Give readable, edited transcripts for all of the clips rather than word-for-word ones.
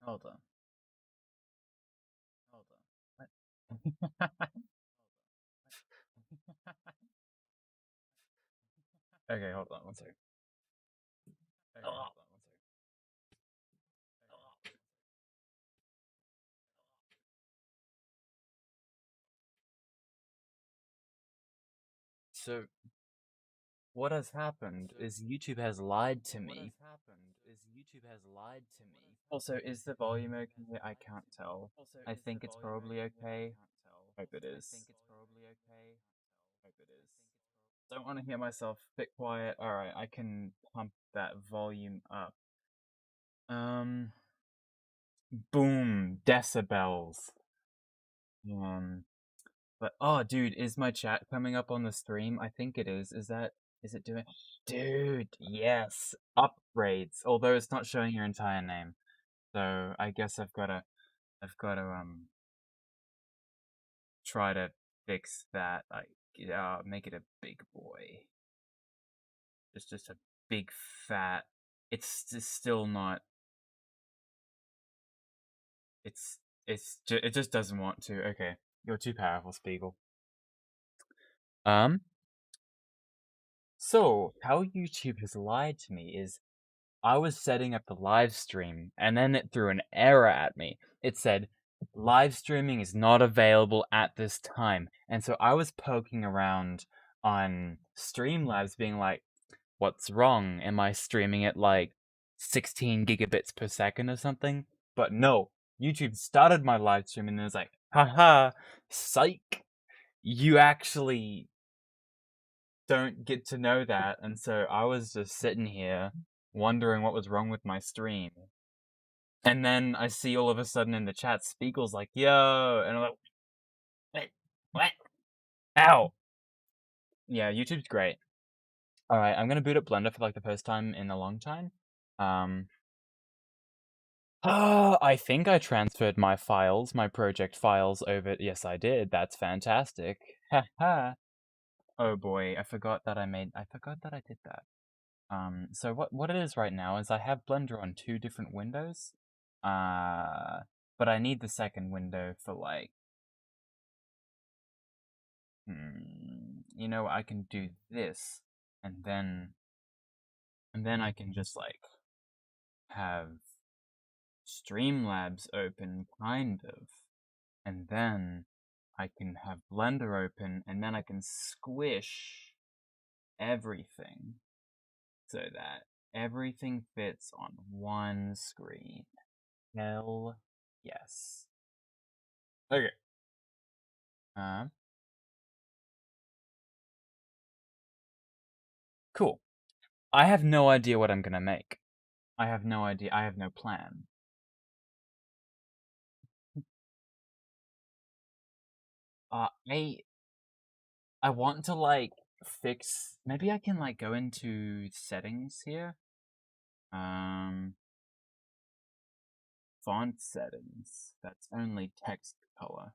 Hold on. Hold on. What? Okay, hold on one second. Okay, hold on one second. So, what has happened is YouTube has lied to me. Also, is the volume okay? I can't tell. I think it's probably okay. Hope it is. Don't want to hear myself. Bit quiet. Alright, I can pump that volume up. Boom. Decibels. But oh, dude, is my chat coming up on the stream? I think it is. Is it doing? Dude, yes. Upgrades. Although it's not showing your entire name. So I guess I've got to try to fix that. Like, make it a big boy. It's just a big fat. It's still not. It just doesn't want to. Okay, you're too powerful, Spiegel. So how YouTube has lied to me is I was setting up the live stream and then it threw an error at me. It said live streaming is not available at this time. And so I was poking around on Streamlabs being like, what's wrong? Am I streaming at like 16 gigabits per second or something? But no, YouTube started my live stream and it was like, haha, psych. You actually don't get to know that, and so I was just sitting here wondering what was wrong with my stream. And then I see all of a sudden in the chat, Spiegel's like, yo, and I'm like, what? Ow! Yeah, YouTube's great. Alright, I'm gonna boot up Blender for like the first time in a long time. I think I transferred my files, my project files over. Yes, I did. That's fantastic. Haha. Oh boy, I forgot that I did that. So what it is right now is I have Blender on 2 different windows, but I need the second window for like, I can do this, and then I can just like have Streamlabs open, kind of, and then I can have Blender open, and then I can squish everything so that everything fits on one screen. Hell yes. Okay. Cool. I have no idea what I'm gonna make. I have no idea. I have no plan. I want to like fix. Maybe I can like go into settings here. Font settings. That's only text color.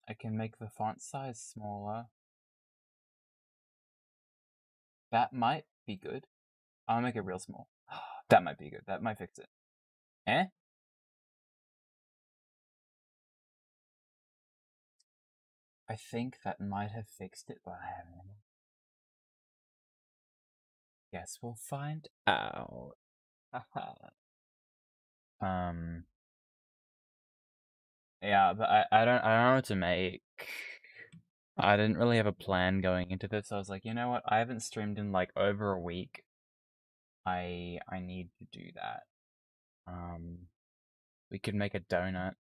I can make the font size smaller. That might be good. I'll make it real small. That might be good. That might fix it. Eh? I think that might have fixed it, but I haven't. Guess we'll find out. Yeah, but I don't know what to make. I didn't really have a plan going into this. I was like, you know what? I haven't streamed in like over a week. I need to do that. We could make a donut.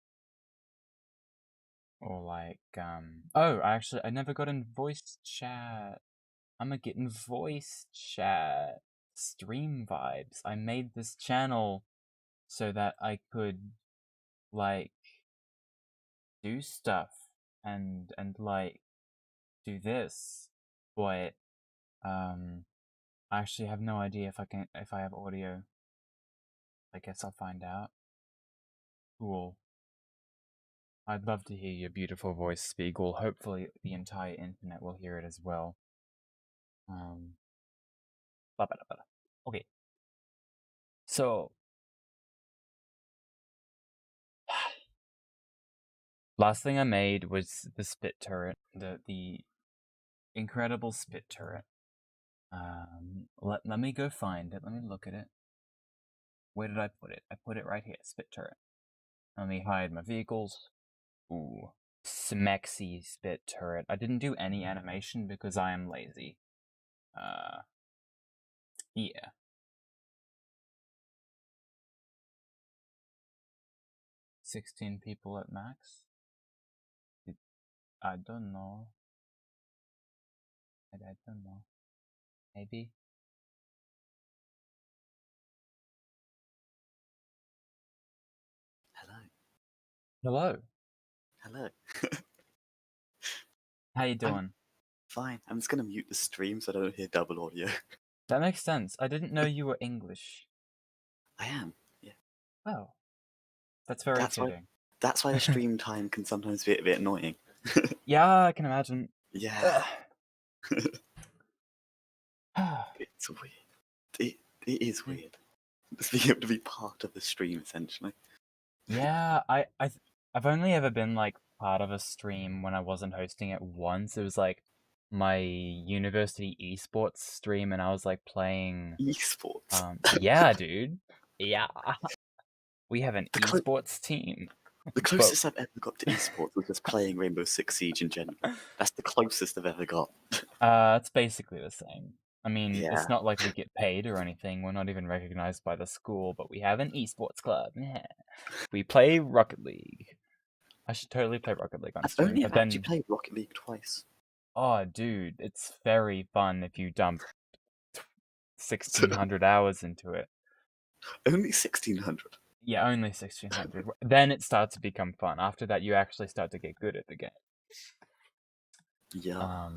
Or like, oh, I never got in voice chat. I'm gonna get in voice chat. Stream vibes. I made this channel so that I could, like, do stuff and like do this. But, I actually have no idea if I have audio. I guess I'll find out. Cool. I'd love to hear your beautiful voice, Spiegel. Hopefully the entire internet will hear it as well. Um, okay. So, last thing I made was the spit turret, the incredible spit turret. Let me go find it. Let me look at it. Where did I put it? I put it right here, spit turret. Let me hide my vehicles. Ooh, smexy spit turret. I didn't do any animation because I am lazy. Yeah. 16 people at max? I don't know. I don't know. Maybe? Hello. Hello. Hello. How you I'm doing? fine. I'm just gonna mute the stream so I don't hear double audio. That makes sense. I didn't know you were English. I am. Yeah. Oh. That's very That's why. fitting. That's why the stream time can sometimes be a bit annoying. Yeah, I can imagine. Yeah. It's weird. It is weird. Just being able to be part of the stream essentially. Yeah, I've only ever been like part of a stream when I wasn't hosting it once. It was like my university esports stream, and I was like playing. Esports. Yeah, dude. Yeah, we have an The, clo- esports team. the But closest I've ever got to esports was just playing Rainbow Six Siege in general. That's the closest I've ever got. it's basically the same. I mean, it's Yeah. not like we get paid or anything. We're not even recognized by the school, but we have an esports club. Yeah. We play Rocket League. I should totally play Rocket League on I've stream, only but ever actually then, played Rocket League twice. oh, dude, it's very fun if you dump 1,600 hours into it. Only 1600. Yeah, only 1,600. Then it starts to become fun. After that, you actually start to get good at the game. Yeah.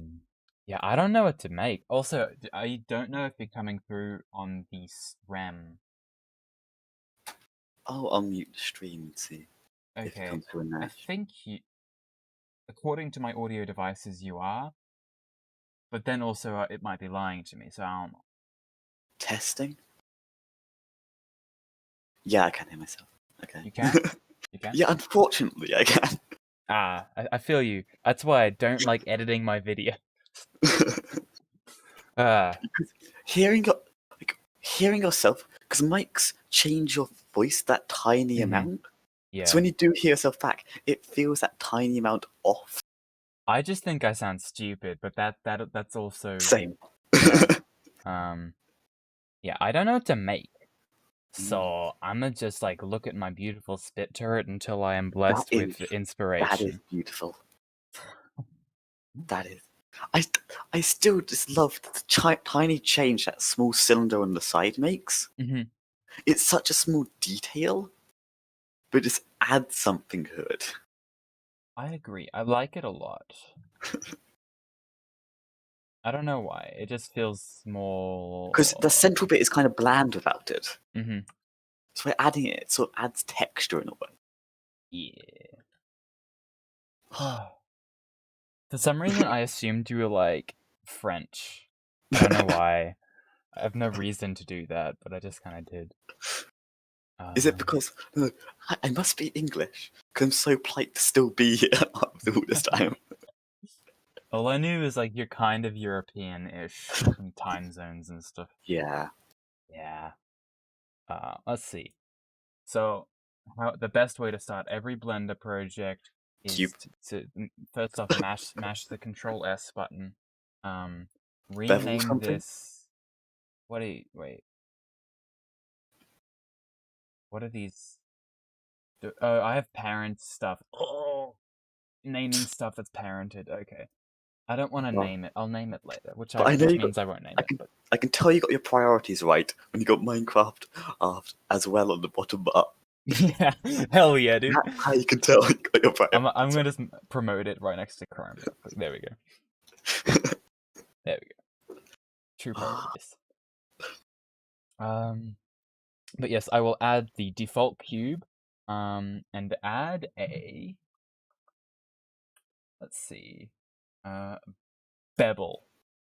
Yeah, I don't know what to make. Also, I don't know if you're coming through on the RAM. I'll mute the stream and see if it Okay, comes to a I match. think you, according to my audio devices, you are, but then also it might be lying to me, so I don't know. Testing? Yeah, I can hear myself. Okay. You can? You can? Yeah, unfortunately, I can. I feel you. That's why I don't like editing my video. Ah, hearing your, hearing yourself, because mics change your voice that tiny amount. So yeah. when you do hear yourself back, it feels that tiny amount off. I just think I sound stupid, but that's also Same. yeah. Yeah, I don't know what to make. Mm. So I'm gonna just like look at my beautiful spit turret until I am That blessed with is inspiration. beautiful. That is. I still just love the tiny change that small cylinder on the side makes. Mhm. It's such a small detail, but it just adds something to it. I agree. I like it a lot. I don't know why. It just feels Because the more. central bit is kind of bland without it. Mhm. So by adding it, it sort of adds texture in a way. Yeah. For some reason, I assumed you were like French. I don't know why. I have no reason to do that, but I just kind of did. Is it because no, I must be English? Because I'm so polite to still be here after all this time. All I knew is like you're kind of European-ish in time zones and stuff. Yeah. Yeah. Let's see. So, the best way to start every Blender project Cube. is first off mash the Control S button. Bevel Rename something? this. Wait? What are these? Oh, I have parent stuff. Oh, naming stuff that's parented. Okay, I don't want to Well, name it. I'll name it later, but I know which you got. means I won't name I it. can. But I can tell you got your priorities right when you got Minecraft as well on the bottom bar. yeah, hell yeah, dude. That's how you can tell you got your priorities. I'm gonna just promote it right next to Chrome. Real quick. There we go. There we go. True priorities. But yes, I will add the default cube, and add a Let's see. Bevel.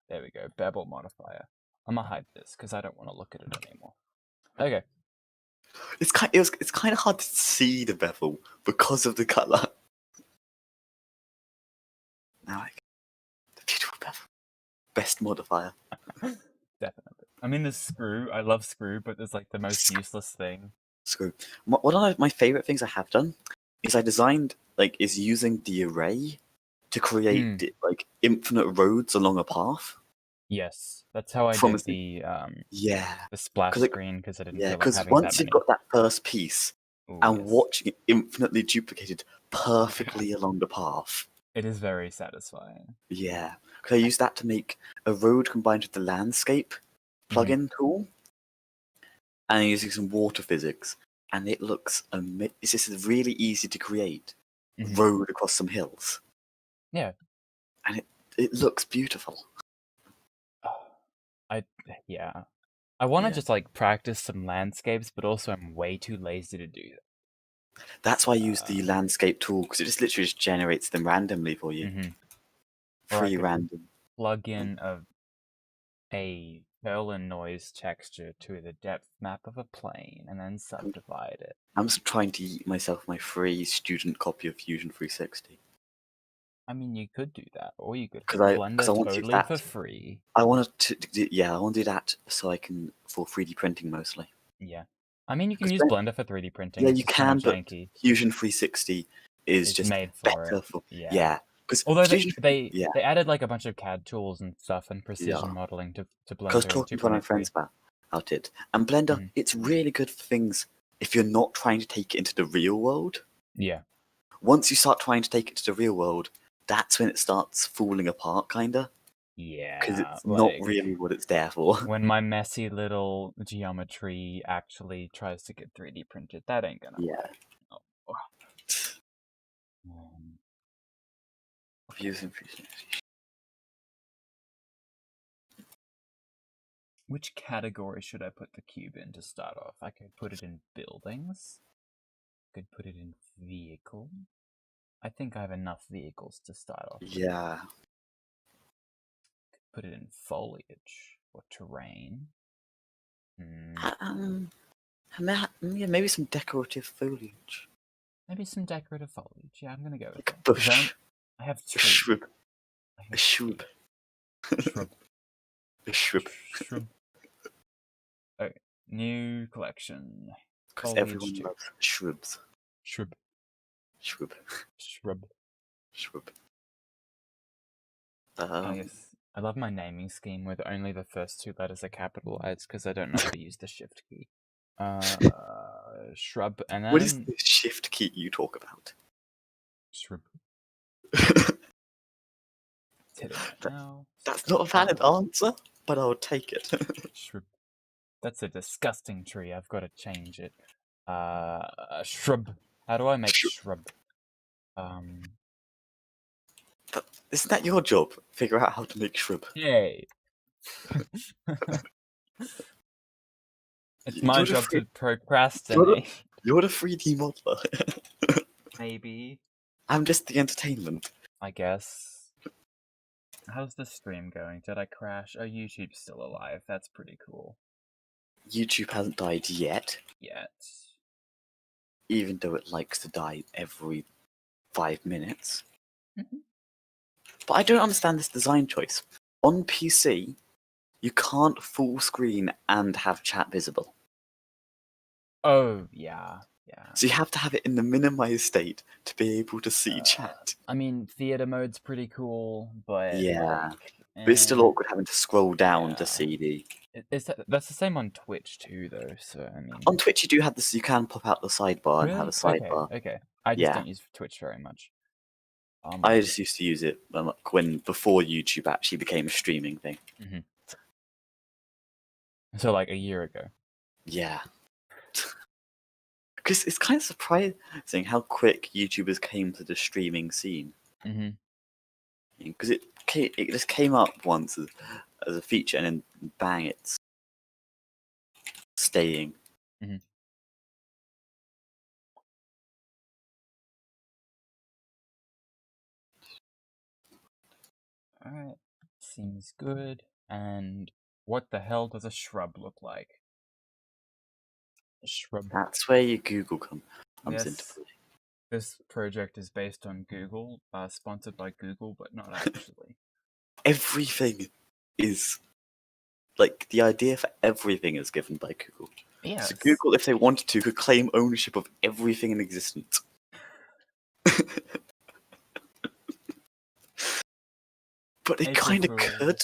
There we go. Bevel modifier. I'm gonna hide this because I don't want to look at it anymore. Okay. It's kind of hard to see the bevel because of the color. Now the beautiful bevel, best modifier. Definitely. I mean, there's screw. I love screw, but there's like the most useless thing. Screw. One of my favorite things I have done is I designed is using the array to create like infinite roads along a path. Yes, that's how I From did the yeah, splash screen because I didn't feel like because having that once you've many. got that first piece Ooh, and yes. watching it infinitely duplicated perfectly along the path. It is very satisfying. Yeah, because I used that to make a road combined with the landscape plugin tool, and using some water physics, and it looks amazing. It's just really easy to create road across some hills. Yeah, And it looks beautiful. I want to just like practice some landscapes, but also I'm way too lazy to do that. That's why I use the landscape tool, because it just literally just generates them randomly for you. Free random. Plug in a Berlin noise texture to the depth map of a plane and then subdivide it. I'm just trying to eat myself my free student copy of Fusion 360. I mean, you could do that, or you could Because get I Blender want to use totally that. for free. I want to do that so I can for 3D printing mostly. Yeah, I mean, you can use Blender for 3D printing. Yeah, it's you just can, kind of but janky. Fusion 360 is It's just made for better it. for Yeah. Because Although Fusion, they added like a bunch of CAD tools and stuff and precision yeah. modeling to I was Blender in talking to one of my 2.83. friends about it, and Blender, it's really good for things if you're not trying to take it into the real world. Yeah. Once you start trying to take it to the real world, that's when it starts falling apart, kinda. Yeah. Because it's not like, really what it's there for. When my messy little geometry actually tries to get 3D printed, that ain't gonna work. Oh. Using Which category should I put the cube in to start off? I could put it in buildings. I could put it in vehicle. I think I have enough vehicles to start off with. Yeah. Could put it in foliage or terrain. Maybe some decorative foliage. Maybe some decorative foliage. Yeah, I'm gonna go with Like that. a bush. I have A tree. shrub. A shrub. Shrub. A shrub. Shrub. Okay, new collection. Because everyone loves shrubs. Shrub. Shrub. Shrub. Shrub. Yes. I love my naming scheme where only the first two letters are capitalized because I don't know how to use the shift key. Shrub, and then... What is the shift key you talk about? Shrub. Hitting it now. That's not a valid answer, but I'll take it. Shrub. That's a disgusting tree. I've got to change it. Shrub. How do I make shrub? But isn't that your job? Figure out how to make shrub. Yay. It's my job to procrastinate. You're the 3D modeler. Maybe. I'm just the entertainment. I guess. How's the stream going? Did I crash? Oh, YouTube's still alive. That's pretty cool. YouTube hasn't died yet. Yet. Even though it likes to die every 5 minutes. But I don't understand this design choice. On PC, you can't full screen and have chat visible. Oh, yeah. So you have to have it in the minimized state to be able to see chat. I mean, theater mode's pretty cool, but yeah, like, but it's still awkward having to scroll down to see the. That's the same on Twitch too, though. So I mean, on Twitch you do have this. You can pop out the sidebar and have a sidebar. Okay. I just don't use Twitch very much. I just used to use it before YouTube actually became a streaming thing. So like a year ago. Yeah. Because it's kind of surprising how quick YouTubers came to the streaming scene. Because it just came up once as a feature, and then bang, it's staying. Alright. Seems good. And what the hell does a shrub look like? A shrub. That's where your Google comes into Yes. play. This project is based on Google, sponsored by Google, but not actually. Everything is like the idea for everything is given by Google. Yes. So Google, if they wanted to, could claim ownership of everything in existence. But they April kind of Fools. could.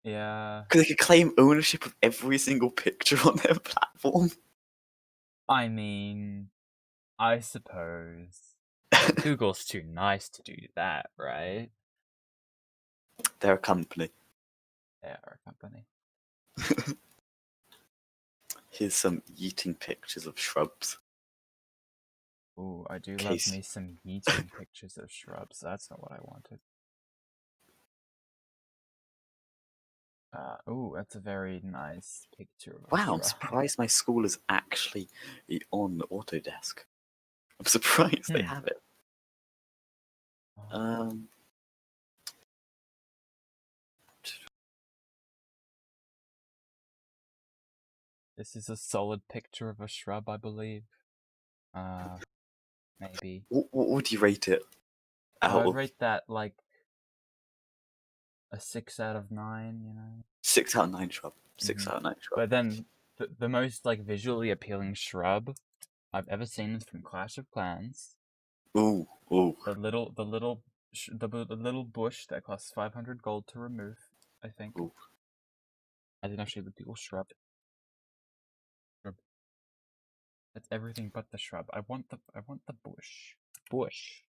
Yeah. Because they could claim ownership of every single picture on their platform. I mean, I suppose. But Google's too nice to do that, right? They're a company. They are a company. Here's some eating pictures of shrubs. Ooh, I do love me some eating pictures of shrubs. That's not what I wanted. Ooh, that's a very nice picture of a Wow, shrub. I'm surprised my school is actually on Autodesk. I'm surprised they have it. This is a solid picture of a shrub, I believe. Maybe. What would you rate it? I would rate that like a 6 out of 9, you know? 6 out of 9 shrub. 6 out of 9 shrub. But then, the most like visually appealing shrub I've ever seen is from Clash of Clans. Ooh. The little bush that costs 500 gold to remove, I think. Ooh. I didn't actually look at shrub. That's everything but the shrub. I want the bush. Bush.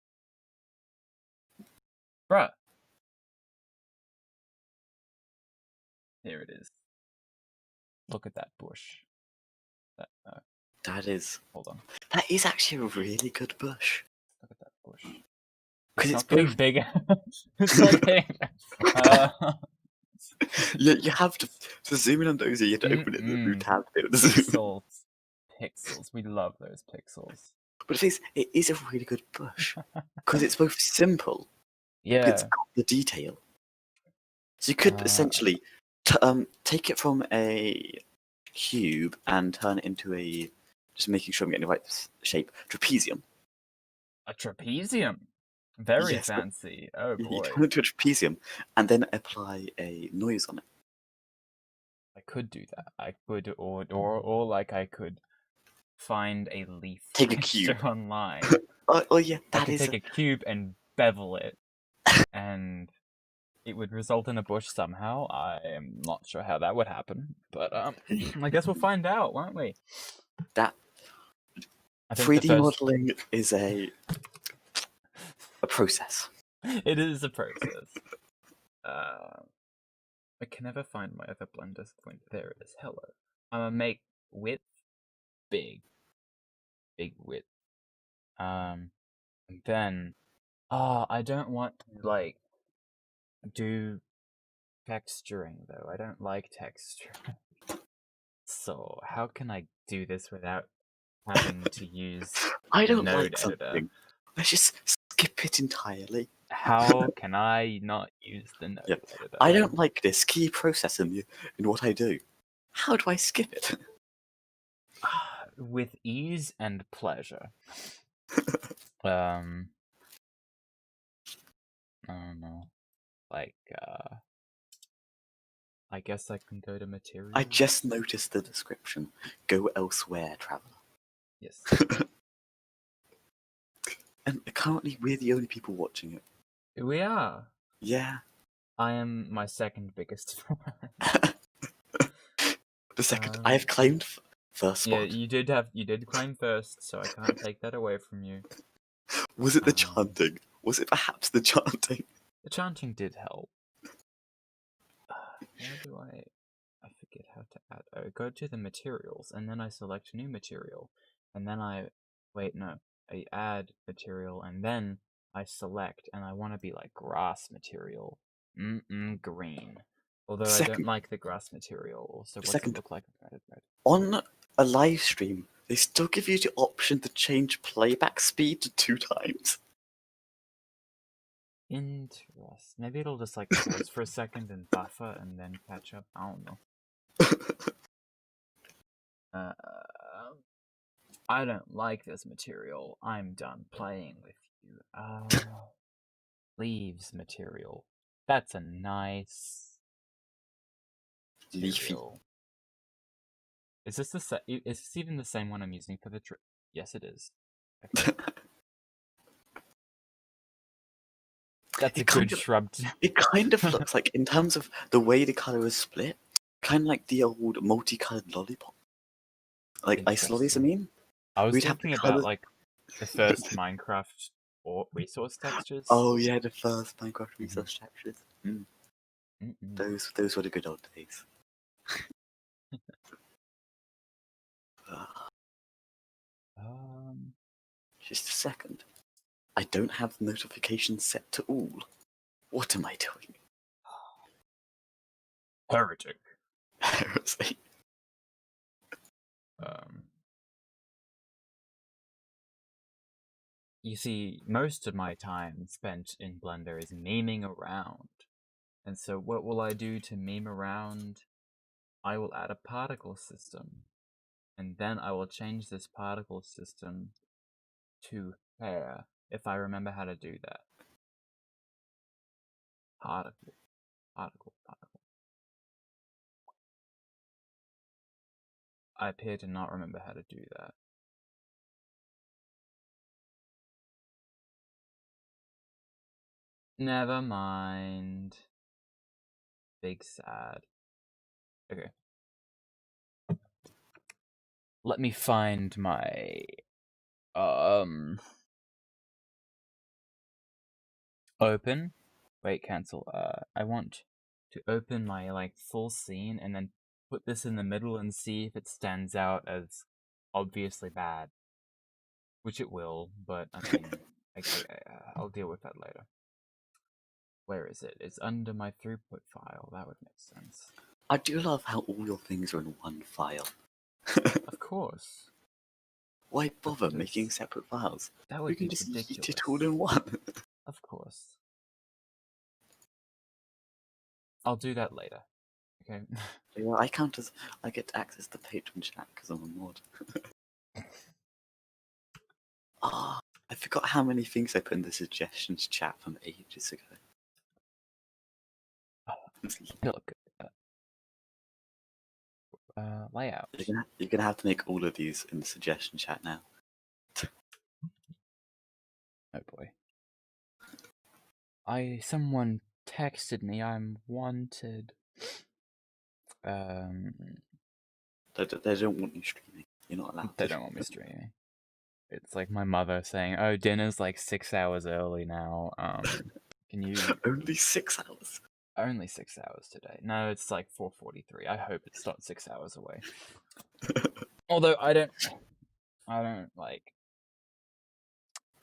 Bruh. Here it is. Look at that bush. That is. Hold on. That is actually a really good bush. Look at that bush. Because it's not getting bigger. It's not getting. Yeah, you have to zoom in on those. You have to open it in the new tab. Pixels. We love those pixels. But it is a really good bush because it's both simple. Yeah. It's got the detail. So you could essentially take it from a cube and turn it into a, just making sure I'm getting the right shape, trapezium. A trapezium? Very fancy. Oh boy. You turn it into a trapezium and then apply a noise on it. I could do that. I could, or like I could find a leaf take a cube online. Oh yeah, I could take a cube and bevel it, and it would result in a bush somehow. I am not sure how that would happen, but I guess we'll find out, won't we? That 3D modeling is a process. It is a process. I can never find my other blender point. There it is. Hello. I'm gonna make width big width. And then, I don't want to like do texturing though. I don't like texturing. So how can I do this without having to use I don't Node like editor? something. Let's just skip it entirely. How can I not use the Node editor? I don't like this key process in what I do. How do I skip it? With ease and pleasure. I don't know. Like, I guess I can go to materials. I just noticed the description. Go elsewhere, traveler. Yes. And currently we're the only people watching it. We are. Yeah. I am my second biggest fan. The second. I have claimed first spot. Yeah, you did claim first, so I can't take that away from you. Was it the chanting? Was it perhaps the chanting? The chanting did help. Where do I forget how to add. I go to the materials, and then I select new material, and then I add material, and then I select, and I want to be like grass material. Green. Although I don't like the grass material. Also, what's it look like? On a live stream, they still give you the option to change playback speed to 2 times. Interest. Maybe it'll just like pause for a second and buffer and then catch up. I don't know. I don't like this material. I'm done playing with you. Leaves material. That's a nice Leafy. material. Is this is this even the same one I'm using for the trip? Yes, it is. Okay. That's a good shrub. It kind of looks like, in terms of the way the color is split, kind of like the old multicolored lollipop. Like ice lollies, I mean. I was We'd have thinking the about color... like the first Minecraft or resource textures. Oh yeah, the first Minecraft resource Mm-hmm. textures. Those were the good old days. Just a second. I don't have notifications set to all. What am I doing? Heretic. Heresy. You see, most of my time spent in Blender is memeing around. And so what will I do to meme around? I will add a particle system. And then I will change this particle system to hair, if I remember how to do that. Particle. I appear to not remember how to do that. Never mind. Big sad. Okay. Let me find my open. Wait, cancel. I want to open my like full scene and then put this in the middle and see if it stands out as obviously bad. Which it will, but I mean, I'll deal with that later. Where is it? It's under my throughput file. That would make sense. I do love how all your things are in one file. Of course. Why bother making separate files? That would We can be just ridiculous. eat it all in one. Of course. I'll do that later. Okay. Yeah, I get to access the patron chat because I'm a mod. Ah, I forgot how many things I put in the suggestions chat from ages ago. Look. Layout. You're gonna have to make all of these in the suggestion chat now. Oh boy. Someone texted me I'm wanted. They don't want you streaming. You're not allowed They to. don't want me streaming. It's like my mother saying, "Oh, dinner's like 6 hours early now. Can you?" Only 6 hours. Only 6 hours today. No, it's like 4:43. I hope it's not 6 hours away. Although I don't like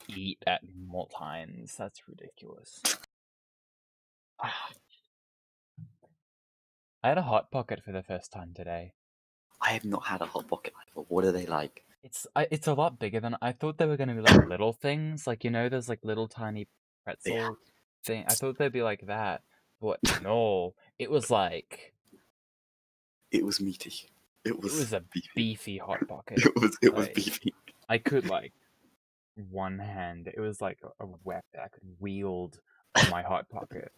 eat at normal times. That's ridiculous. I had a hot pocket for the first time today. I have not had a hot pocket either. What are they like? It's a lot bigger than I thought they were gonna be. Like little things, like there's like little tiny pretzel thing. I thought they'd be like that, but no, it was like It was meaty. It was a beefy hot pocket. It was beefy. I could like one hand. It was like a weapon I could wield on my hot pocket.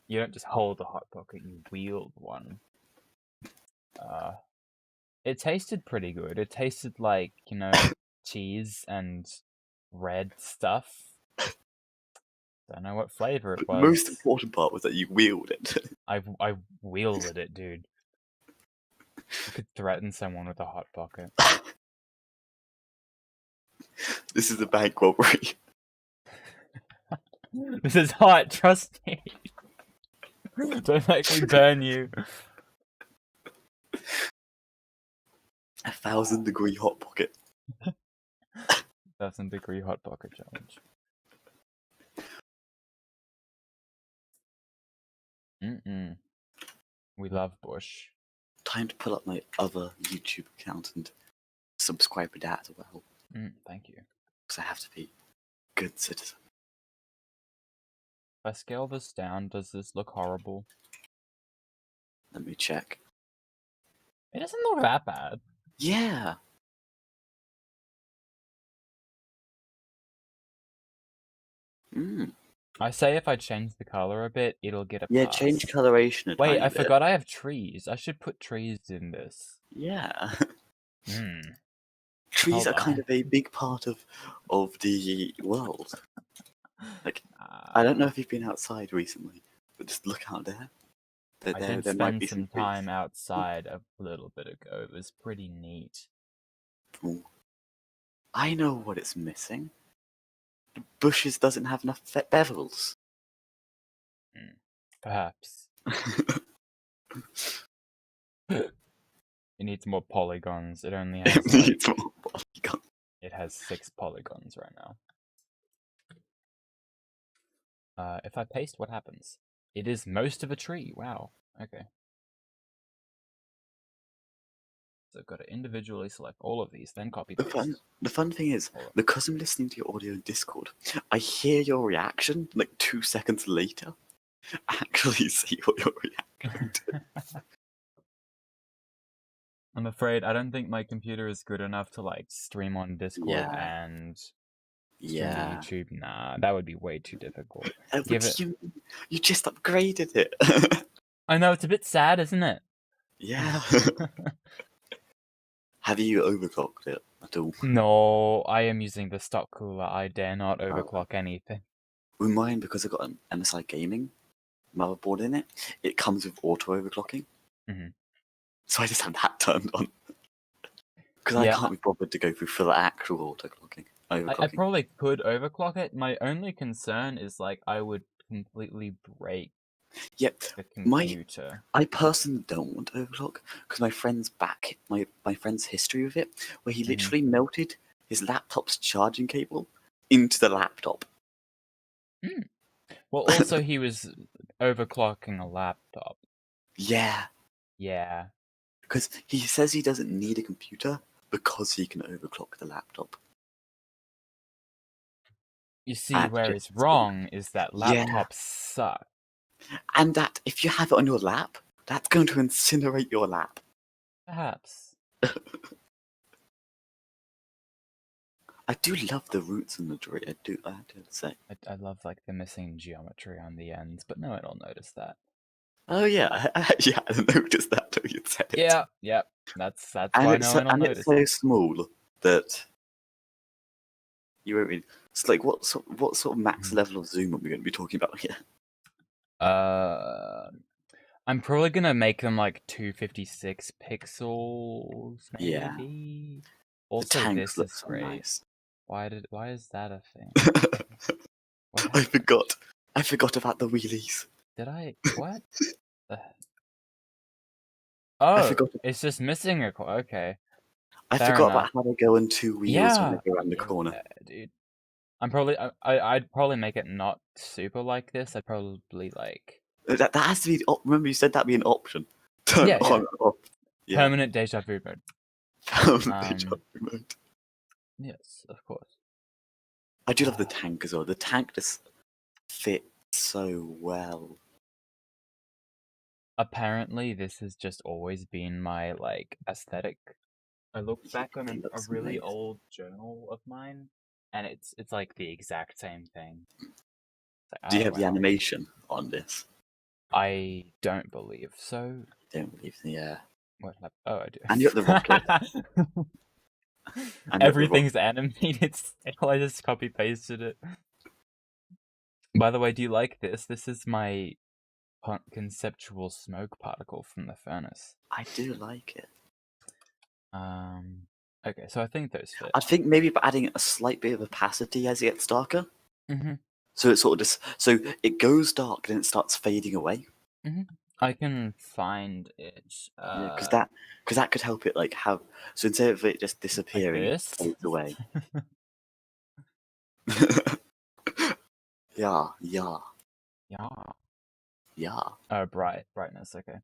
You don't just hold the hot pocket; you wield one. It tasted pretty good. It tasted like cheese and red stuff. Don't know what flavor it was. The most important part was that you wielded it. I wielded it, dude. I could threaten someone with a hot pocket. This is a bank robbery. This is hot, trust me. Don't make me burn you. 1,000-degree hot pocket. 1,000-degree hot pocket challenge. We love Bush. Time to pull up my other YouTube account and subscribe to that as well. Thank you. Because I have to be a good citizen. I scale this down, does this look horrible? Let me check. It doesn't look that bad. Yeah. I say if I change the color a bit, it'll get a Yeah, pass. change coloration a Wait, tiny I bit. forgot I have trees. I should put trees in this. Yeah. Trees Hold are kind on. of a big part of the world. Like, I don't know if you've been outside recently, but just look out there. I did There might spend be some some trees. time outside a little bit ago. It was pretty neat. Ooh. I know what it's missing. Bushes doesn't have enough bevels. Perhaps. It needs more polygons. It only has It needs more polygons. It has 6 polygons right now. If I paste, what happens? It is most of a tree. Wow. Okay. So I've got to individually select all of these, then copy paste. The fun thing is, because I'm listening to your audio in Discord, I hear your reaction like 2 seconds later. I actually see what you're reacting to. I'm afraid I don't think my computer is good enough to like stream on Discord and stream to YouTube. Nah, that would be way too difficult. You just upgraded it. I know, it's a bit sad, isn't it? Yeah. Have you overclocked it at all? No, I am using the stock cooler. I dare not overclock anything. With mine, because I've got an MSI Gaming motherboard in it, it comes with auto overclocking. So I just have that turned on. Because I can't be bothered to go through for the actual overclocking. I probably could overclock it. My only concern is like I would completely break the computer. I personally don't want to overclock because my friend's history with it, where he literally melted his laptop's charging cable into the laptop. Well, also he was overclocking a laptop. Yeah. Yeah. Because he says he doesn't need a computer because he can overclock the laptop. You see, where it's wrong is that laptops suck. And that if you have it on your lap, that's going to incinerate your lap. Perhaps. I do love the roots and the tree. I have to say. I love like the missing geometry on the ends, but no one will notice that. Oh yeah, I actually hadn't noticed that till you said it. Yeah, yep. That's why no one will notice. It's so small that you won't really. It's like what sort of max level of zoom are we going to be talking about here? I'm probably gonna make them like 256 pixels, maybe. Yeah. Also, this is so great. Nice. Why is that a thing? I forgot about the wheelies. Did I? What? Oh, it's just missing a. Okay. I forgot about how to go on 2 wheels when I go around the corner. Dude. I'd probably make it not super like this. I'd probably like. That has to be. Remember, you said that'd be an option. Turn on and off. Yeah. Permanent deja vu mode. Permanent deja vu mode. Yes, of course. I do love the tank as well. The tank just fits so well. Apparently, this has just always been my like aesthetic. I look back on a really old journal of mine, and it's like the exact same thing. Like, do you have the animation on this? I don't believe so. Don't believe the What? Oh, I do. And you got the rocket. Everything's animated still. I just copy pasted it. By the way, do you like this? This is my conceptual smoke particle from the furnace. I do like it. Okay, so I think those fit. I think maybe by adding a slight bit of opacity as it gets darker. So it sort of so it goes dark, then it starts fading away. I can find it. Because that could help it like have. So instead of it just disappearing, like it fades away. Yeah. Oh, brightness. Okay.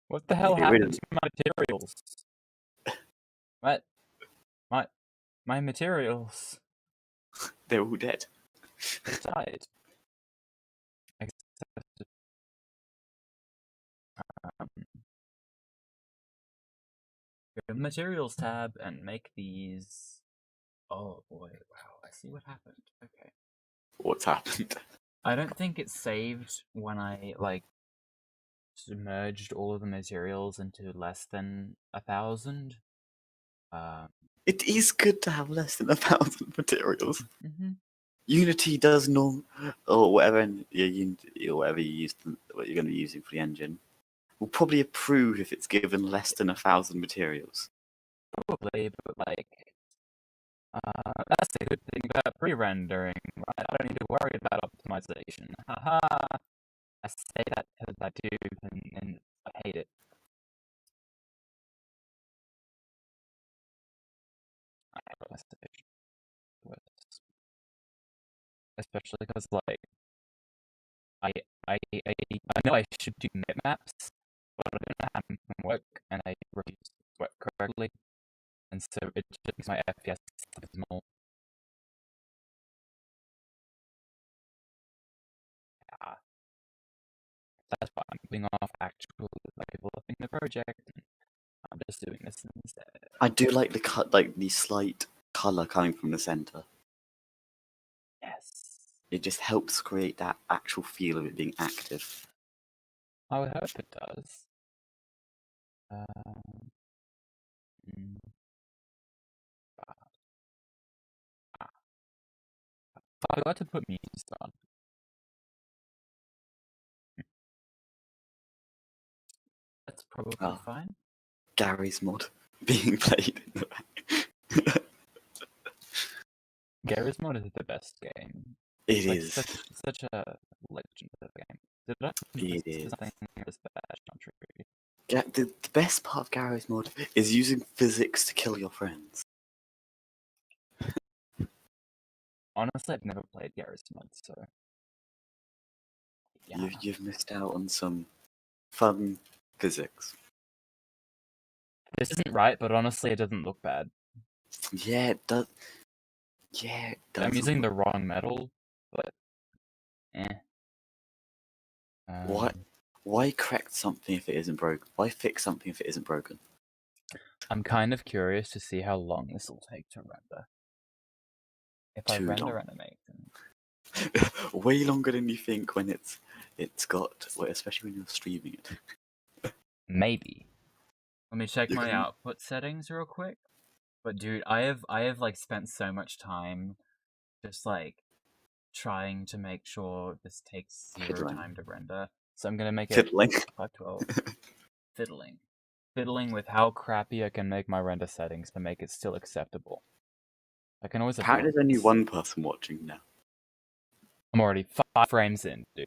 What the hell happened to my materials? What? My materials. They're all dead. They died. Go to the Materials tab and make these. Oh boy, wow, I see what happened. Okay. What's happened? I don't think it saved when I, like, submerged all of the materials into less than 1,000. It is good to have less than 1,000 materials. Mm-hmm. Unity does or whatever, or whatever what you're going to be using for the engine, will probably approve if it's given less than 1,000 materials. Probably, but like, that's the good thing about pre-rendering, right? I don't need to worry about optimization. Haha! I say that because I do, and I hate it. I hate optimization. Especially because, like, I, I know I should do maps, but I don't know how them work, and I refuse to work correctly, and so it just makes my FPS abysmal. Yeah, that's why I'm putting off actually like developing the project. And I'm just doing this instead. I do like the slight color coming from the center. Yes. It just helps create that actual feel of it being active. I would hope it does. Mm, I forgot to put music on. That's probably fine. Gary's mod being played in the back. Garry's Mod is the best game. It Like is. such a legend of a game. Did I It listen to is. something this bad on True? Yeah, the best part of Gary's mod is using physics to kill your friends. Honestly, I've never played Garry's Mod, so yeah. You've missed out on some fun physics. This isn't right, but honestly, it doesn't look bad. Yeah, it does. Yeah, it does. I'm using the wrong metal, but eh. Why? Why correct something if it isn't broken? Why fix something if it isn't broken? I'm kind of curious to see how long this will take to render. If I Too render long. animate, Way longer than you think when it's got, well, especially when you're streaming it. maybe. Let me check You my can- output settings real quick. But dude, I have like spent so much time just like trying to make sure this takes 0 Fiddling. time to render. So I'm gonna make it Fiddling. 512. Fiddling. Fiddling with how crappy I can make my render settings to make it still acceptable. I can always Apparently, adjust there's only this. one person watching now. I'm already 5 frames in, dude.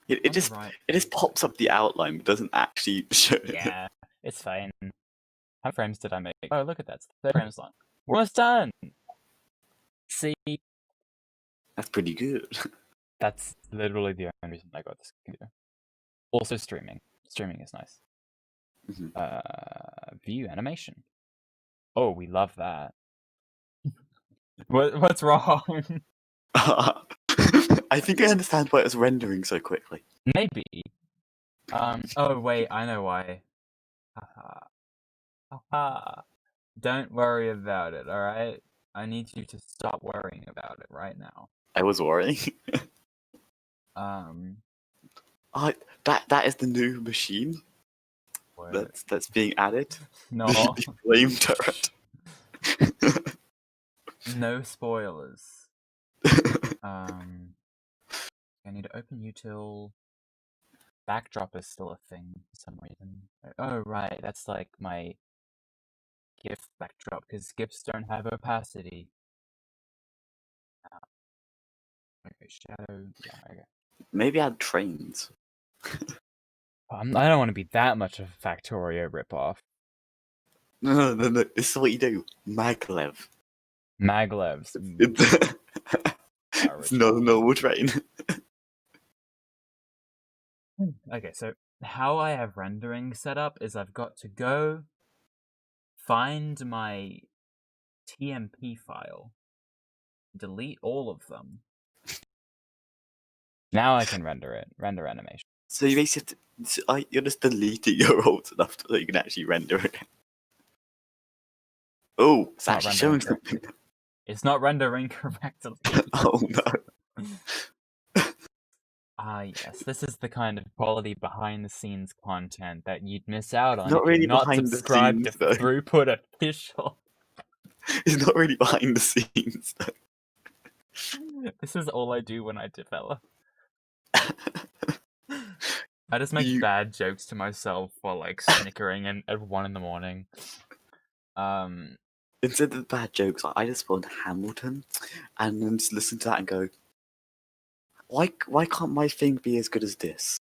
It just pops up the outline, but doesn't actually show it. Yeah, it's fine. How many frames did I make? Oh, look at that. It's 30 frames long. We're almost done! See? That's pretty good. That's literally the only reason I got this computer. Also streaming. Streaming is nice. View animation. Oh, we love that. What's wrong? I think I understand why it's rendering so quickly. Maybe. Oh wait, I know why. Haha. Haha. Don't worry about it, alright? I need you to stop worrying about it right now. I was worrying. That is the new machine that's being added. No. The flame turret. No spoilers. I need to open util. Backdrop is still a thing for some reason. Oh right, that's like my GIF backdrop because GIFs don't have opacity. Okay, shadow. Yeah, okay. Maybe add trains. I don't want to be that much of a Factorio ripoff. No. This is what you do. Maglev. Maglevs. It's not a normal train. Okay, so how I have rendering set up is I've got to go find my TMP file, delete all of them. Now I can render it. Render animation. So you basically you're just deleting your old stuff so you can actually render it. Oh, it's not actually showing rendering something. correctly. It's not rendering correctly. Oh no. Ah, yes, this is the kind of quality behind-the-scenes content that you'd miss out It's on not if you're really not behind the subscribed to scenes though. Throughput Official. It's not really behind the scenes though. This is all I do when I develop. I just make You bad jokes to myself while like snickering at 1 in the morning. instead of bad jokes, I just spawned Hamilton, and then just listen to that and go, why can't my thing be as good as this?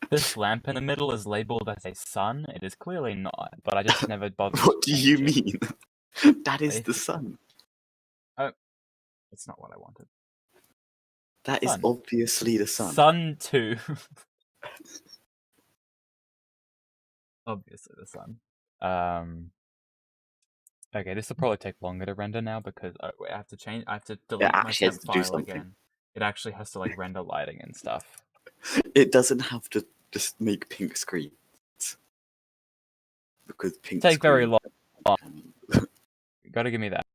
This lamp in the middle is labeled as a sun. It is clearly not, but I just never bothered to What do you change it. mean? That is the sun. Oh, it's not what I wanted. That is Sun. obviously the sun. Sun 2. Obviously the sun. Okay, this will probably take longer to render now because wait, I have to delete my actually has temp to do file something. again. It actually has to like render lighting and stuff. It doesn't have to just make pink screens. Because pink Take very screen. long. You gotta give me that.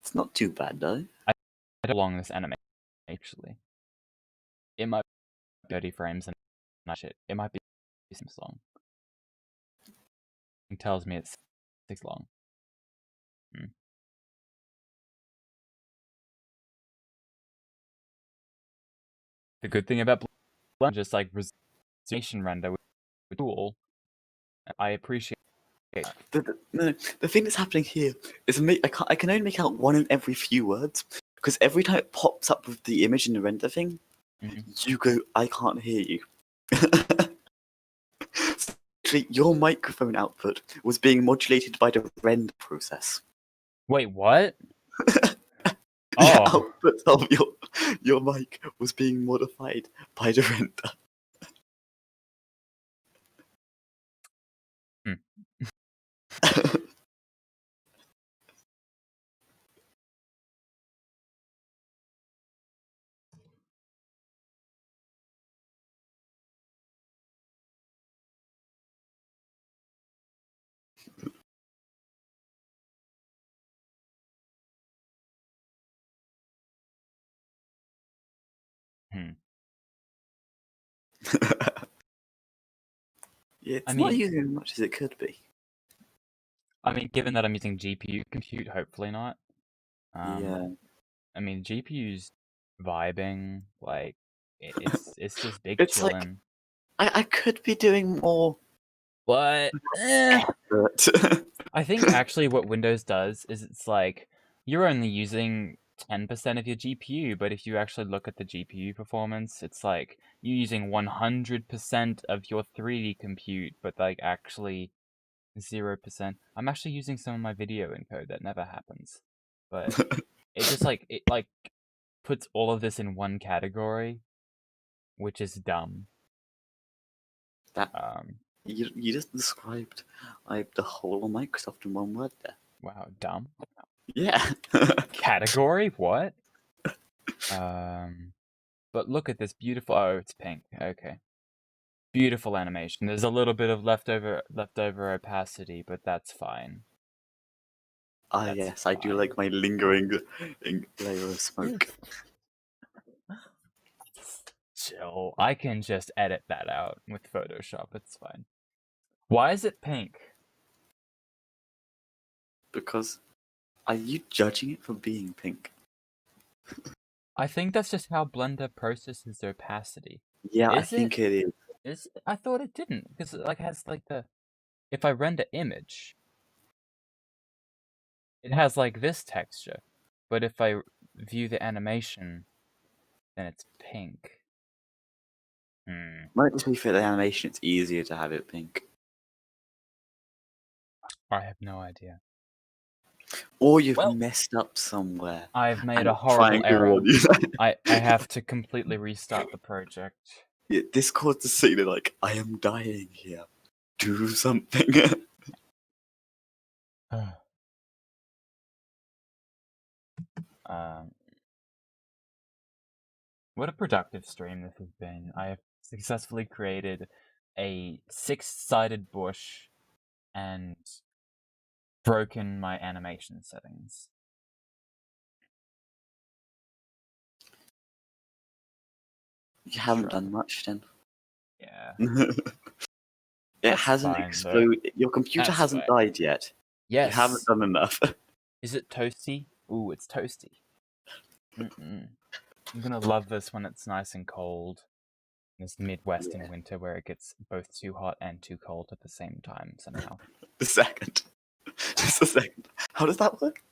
It's not too bad though. I don't long this animation actually. It might be 30 frames and shit. It might be some long. It tells me it's 6 long. The good thing about Blender, just like resolution render with tool, I appreciate it. The thing that's happening here is I can only make out one in every few words because every time it pops up with the image in the render thing, you go, I can't hear you. Actually, your microphone output was being modulated by the render process. Wait, what? The Oh. output of your mic was being modified by the render. Yeah, it's not using as much as it could be. I mean, given that I'm using GPU compute, hopefully not. Yeah. I mean, GPU's vibing, like, it's just big It's chillin'. like, I could be doing more. But, Effort. I think actually what Windows does is it's like, you're only using 10% of your GPU, but if you actually look at the GPU performance, it's like, you're using 100% of your 3D compute, but like actually 0%. I'm actually using some of my video encode that never happens. But it just like puts all of this in one category, which is dumb. That you just described like the whole of Microsoft in one word there. Wow, dumb. Yeah. Category? What? But look at this beautiful. Oh, it's pink. Okay. Beautiful animation. There's a little bit of leftover opacity, but that's fine. Yes, I do like my lingering layer of smoke. Chill. I can just edit that out with Photoshop. It's fine. Why is it pink? Because are you judging it for being pink? I think that's just how Blender processes the opacity. Yeah, I think it is. I thought it didn't, because it like has like the. If I render image, it has like this texture, but if I view the animation, then it's pink. Might just be for the animation. It's easier to have it pink. I have no idea. Or you've messed up somewhere. I've made a horrible error. I have to completely restart the project. Yeah, Discord's the scene like, I am dying here. Do something. What a productive stream this has been. I have successfully created a 6-sided bush and broken my animation settings. You haven't done much then. Yeah. It hasn't exploded. Your computer hasn't died yet. Yes. You haven't done enough. Is it toasty? Ooh, it's toasty. I'm gonna love this when it's nice and cold. This Midwestern winter where it gets both too hot and too cold at the same time somehow. Just a second. How does that work?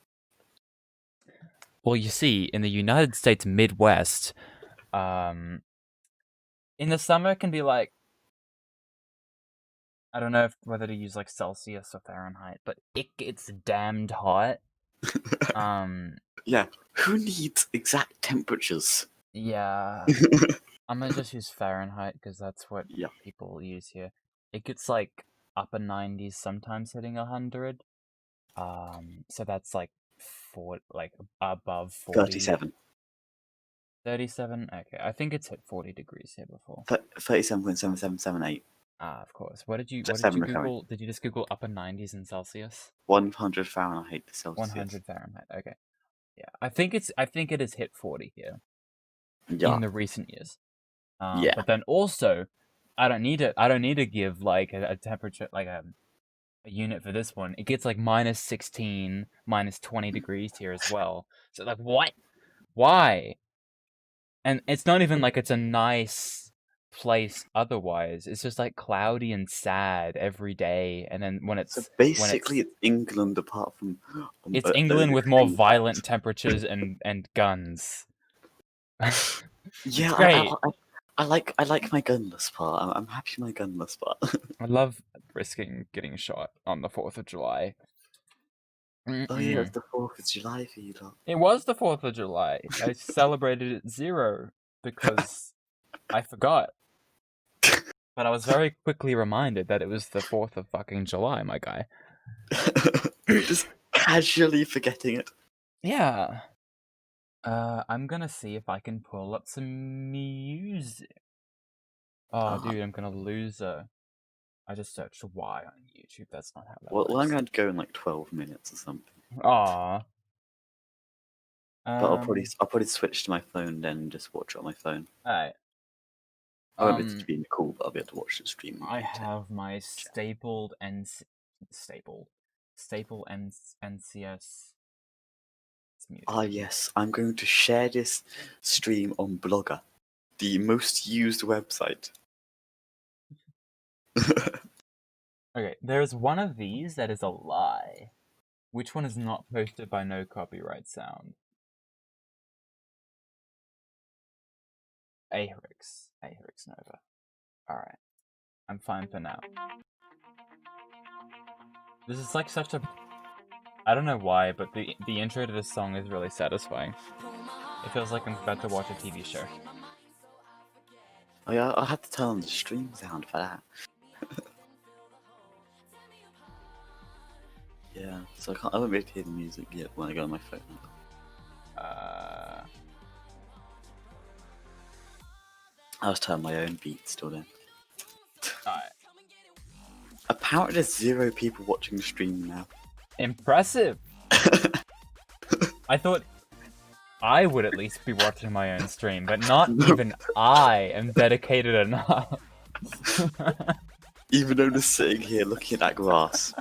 Well, you see, in the United States Midwest, in the summer it can be like, I don't know whether to use like Celsius or Fahrenheit, but it gets damned hot. Yeah, who needs exact temperatures? Yeah, I'm gonna just use Fahrenheit because that's what people use here. It gets like upper 90s, sometimes hitting 100. So that's like above 40. 37. 37? Okay, I think it's hit 40 degrees here before. 37.7778. Ah, of course. What did you Google? Did you just Google upper 90s in Celsius? 100 Fahrenheit to Celsius. 100 Fahrenheit. Okay. Yeah, I think it has hit 40 here. Yeah. In the recent years. But then also, I don't need to give like a temperature, like a unit for this one. It gets like -16, -20 degrees here as well. So like, what? Why? And it's not even like it's a nice place otherwise. It's just like cloudy and sad every day. And then when it's basically it's England apart from it's England with more violent temperatures and guns. Yeah, great. I like my gunless part. I'm happy my gunless part. I love risking getting shot on the 4th of July. Oh yeah, it's the 4th of July for you lot. It was the 4th of July. I celebrated it 0 because I forgot. But I was very quickly reminded that it was the 4th of fucking July, my guy. Just casually forgetting it. Yeah. I'm gonna see if I can pull up some music. Oh, dude, I'm gonna lose her. I just searched Y on YouTube. That's not how that works. Well, I'm going to go in like 12 minutes or something. Aww. But I'll probably switch to my phone then and just watch it on my phone. Alright. I won't be able to be in the call, but I'll be able to watch the stream. I have my staple NCS. Ah yes, I'm going to share this stream on Blogger, the most used website. Okay, there's one of these that is a lie. Which one is not posted by no copyright sound? Ahrix Nova. Alright. I'm fine for now. This is like such a... I don't know why, but the intro to this song is really satisfying. It feels like I'm about to watch a TV show. Oh yeah, I'll have to turn on the stream sound for that. Yeah, so I won't be able to hear the music yet when I go on my phone. I was turning my own beats till then. Alright. Apparently there's 0 people watching the stream now. Impressive! I thought I would at least be watching my own stream, but not even I am dedicated enough. Even though I'm just sitting here looking at that grass.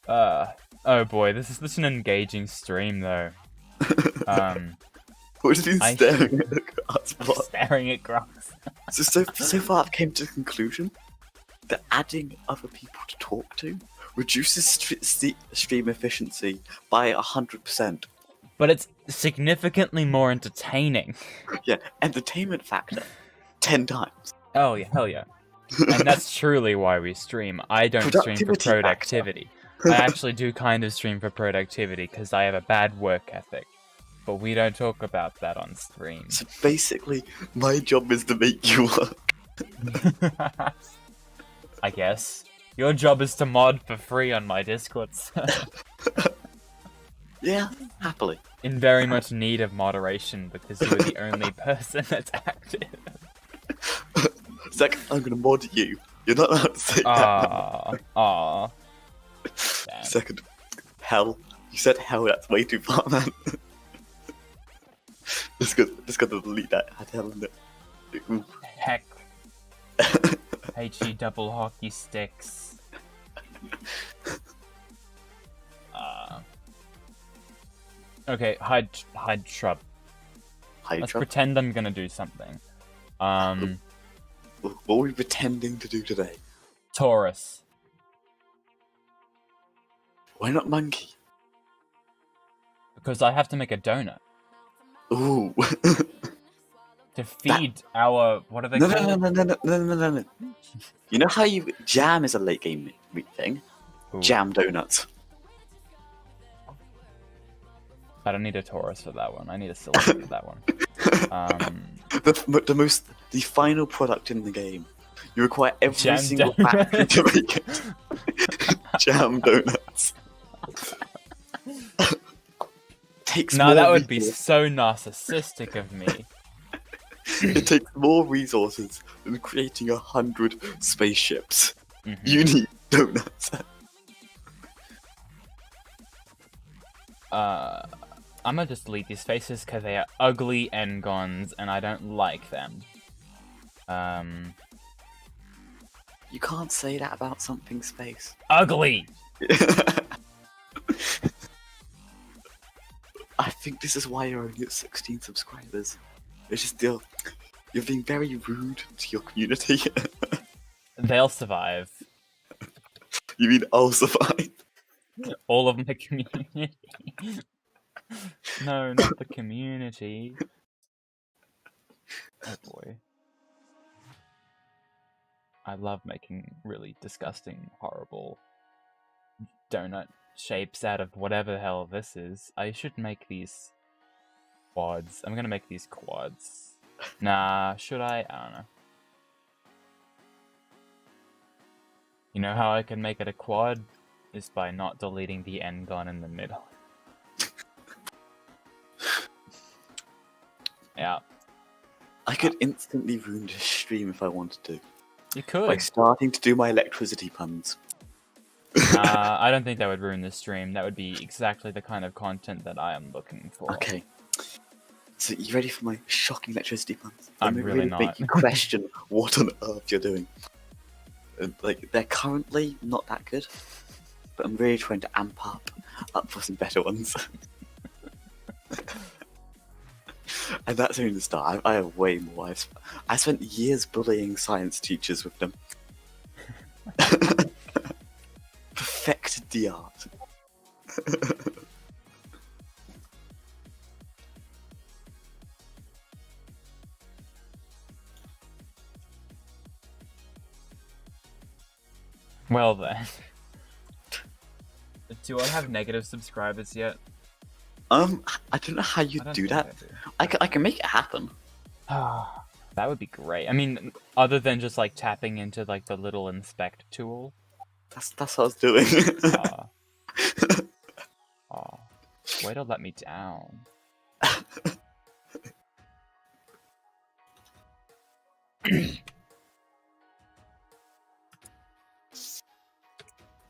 Oh boy, this is such an engaging stream though. What have you been staring at the grass? Staring at grass. So far I've came to the conclusion that adding other people to talk to reduces stream efficiency by 100%. But it's significantly more entertaining. Yeah, entertainment factor 10 times. Oh yeah, hell yeah. And that's truly why we stream. I don't stream for productivity. I actually do kind of stream for productivity because I have a bad work ethic. But we don't talk about that on stream. So basically, my job is to make you work. I guess. Your job is to mod for free on my Discord. Yeah, happily. In very much need of moderation because you were the only person that's active. Zach, I'm gonna mod you. You're not allowed to say that. Aww. Second, hell. You said hell, that's way too far, man. Just gotta delete that. I had hell in it. Ooh. Heck. HE double hockey sticks. Okay, hide shrub. Let's pretend I'm gonna do something. What are we pretending to do today? Taurus. Why not monkey? Because I have to make a donut. Ooh. To feed our... What are they called? No. You know how jam is a late game thing? Ooh. Jam donuts. I don't need a Taurus for that one. I need a Silver for that one. The final product in the game. You require every jam single factory to make it. Jam donuts. That would be so narcissistic of me. It takes more resources than creating 100 spaceships. Mm-hmm. You need donuts. I'm gonna just delete these faces because they are ugly Engons and I don't like them. You can't say that about something space. Ugly! I think this is why you're only at 16 subscribers. It's just you're being very rude to your community. They'll survive. You mean I'll survive? All of my community. No, not the community. Oh boy. I love making really disgusting, horrible donut shapes out of whatever the hell this is. I should make these quads. I'm gonna make these quads. Nah, should I? I don't know. You know how I can make it a quad? Is by not deleting the N-gun in the middle. Yeah. I could instantly ruin this stream if I wanted to. You could. By starting to do my electricity puns. I don't think that would ruin the stream. That would be exactly the kind of content that I am looking for. Okay. So you ready for my shocking electricity puns? I'm really not. Make you question what on earth you're doing. Like, they're currently not that good, but I'm really trying to amp up for some better ones. And that's only the start. I have way more. I spent years bullying science teachers with them. Perfected the art. Well then. Do I have negative subscribers yet? I don't know how you do that. I can make it happen. That would be great. I mean, other than just like tapping into like the little inspect tool. That's what I was doing. Way to let me down.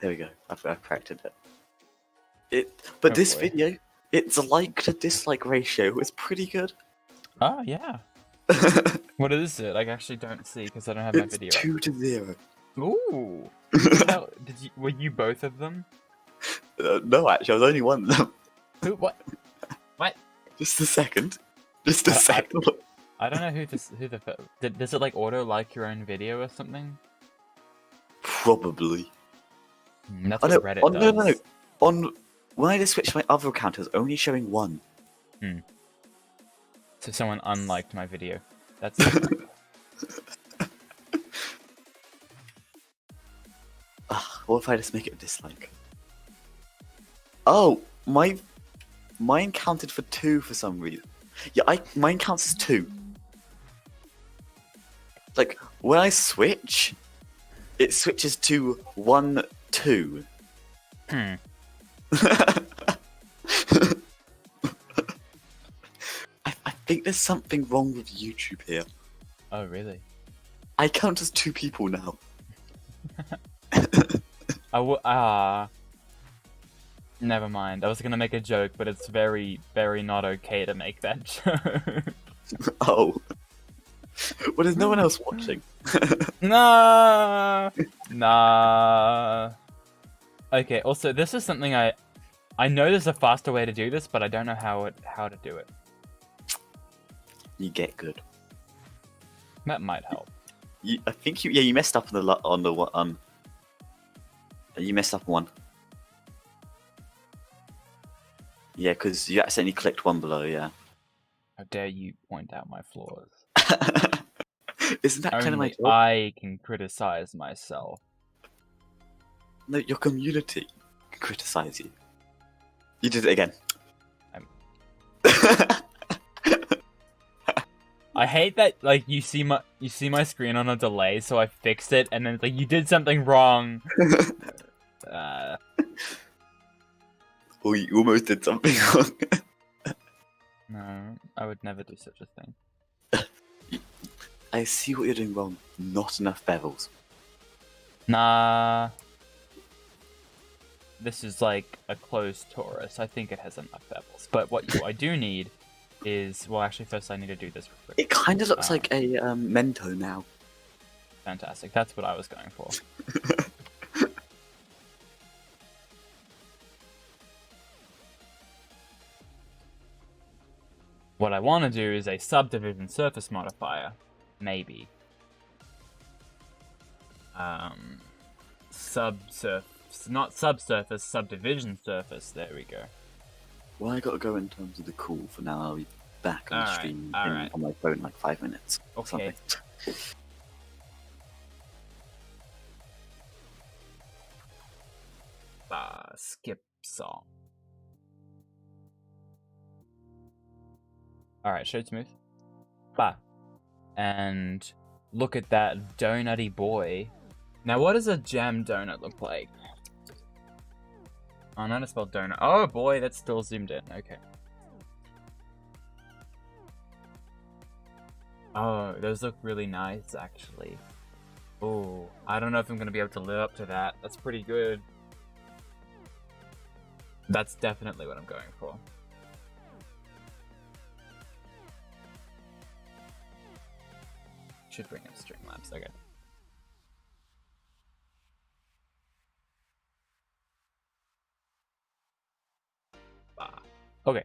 There we go. I've corrected it. But this video, its like to dislike ratio is pretty good. Oh yeah. What is it? I actually don't see because I don't have my video. 2-0. Ooh. Were you both of them? No, actually, I was only one of them. Who? What? What? Just a second. Just a second. I don't know who does it like auto like your own video or something? Probably. That's what Reddit does. No. When I just switched my other account, it was only showing one. So someone unliked my video. That's. What if I just make it a dislike? Oh, mine counted for 2 for some reason. Yeah, mine counts as 2. Like when I switch, it switches to 1, 2. think there's something wrong with YouTube here. Oh, really? I count as 2 people now. Never mind. I was gonna make a joke, but it's very, very not okay to make that joke. Oh. Well, there's no one else watching. Nah! Nah. Okay, also, this is something I know there's a faster way to do this, but I don't know how to do it. You get good. That might help. I think you messed up on the one. You messed up one. Yeah, because you accidentally clicked one below. Yeah. How dare you point out my flaws? Isn't that kind of my job? I can criticize myself. No, your community can criticize you. You did it again. I hate that, like, you see my screen on a delay, so I fixed it, and then it's like, you did something wrong. Oh, you almost did something wrong. No, I would never do such a thing. I see what you're doing wrong. Not enough bevels. Nah. This is like a closed torus. I think it has enough bevels. But what I do need is... Well, actually, first I need to do this real quick. It kind of looks like a Mento now. Fantastic. That's what I was going for. What I want to do is a subdivision surface modifier. Maybe. Subsurface. Not subsurface, subdivision surface. There we go. Well, I gotta go in terms of the call for now. I'll be back on the stream on my phone in like 5 minutes. Okay. Skip song. Alright, show smooth. And look at that donutty boy. Now, what does a jam donut look like? Oh, not to spell donut. Oh boy, that's still zoomed in. Okay. Oh, those look really nice, actually. Oh, I don't know if I'm gonna be able to live up to that. That's pretty good. That's definitely what I'm going for. Should bring in Streamlabs. Okay. Okay.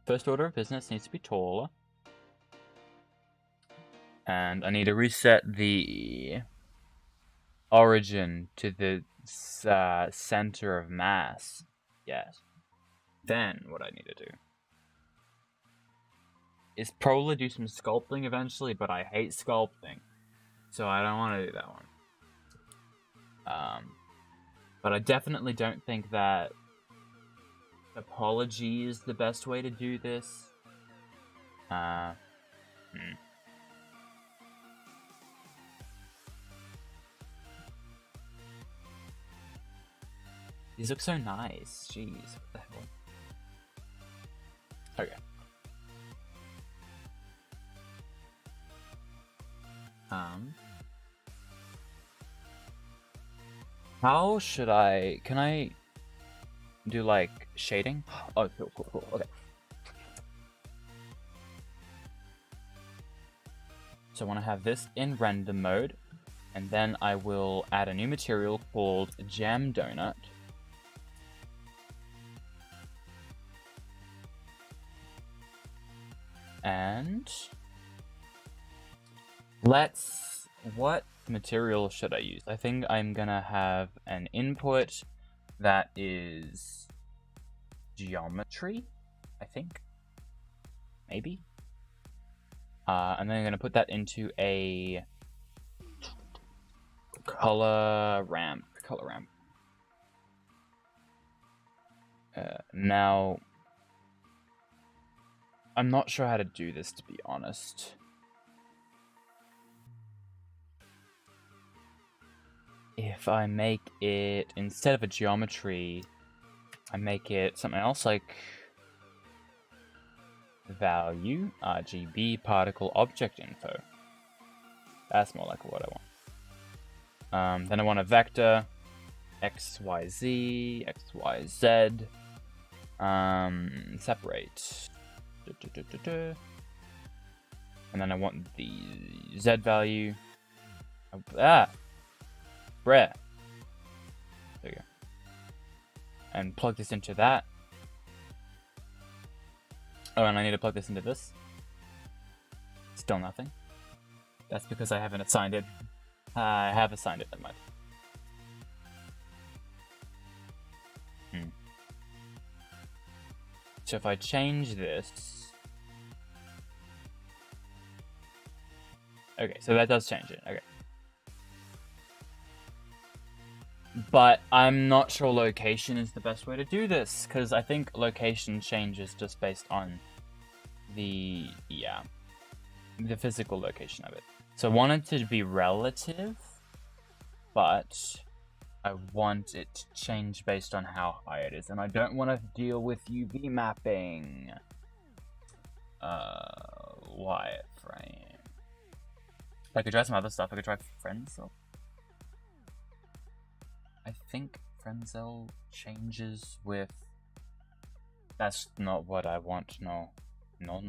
First order of business needs to be taller. And I need to reset the origin to the center of mass. Yes. Then what I need to do is probably do some sculpting eventually, but I hate sculpting. So I don't want to do that one. But I definitely don't think that topology is the best way to do this. These look so nice. Jeez, what the hell? Okay. How should I... Can I do, like, shading? Oh, cool, okay. So I want to have this in render mode, and then I will add a new material called Jam Donut. And what material should I use? I think I'm gonna have an input that is geometry, I think. Maybe. And then I'm gonna put that into a color ramp. Now, I'm not sure how to do this, to be honest. if I make it, instead of a geometry, I make it something else like value, RGB, particle, object info. That's more like what I want. Then I want a vector, XYZ, XYZ, separate. And then I want the Z value. Bruh. There you go. And plug this into that. Oh, and I need to plug this into this. Still nothing. That's because I haven't assigned it. I have assigned it, never mind. So if I change this... Okay, so that does change it, okay. But I'm not sure location is the best way to do this, because I think location changes just based on the physical location of it. So I want it to be relative, but I want it to change based on how high it is, and I don't want to deal with UV mapping. Wireframe. I could try some other stuff. I could try Frenzel. I think Frenzel changes with... That's not what I want, no. No.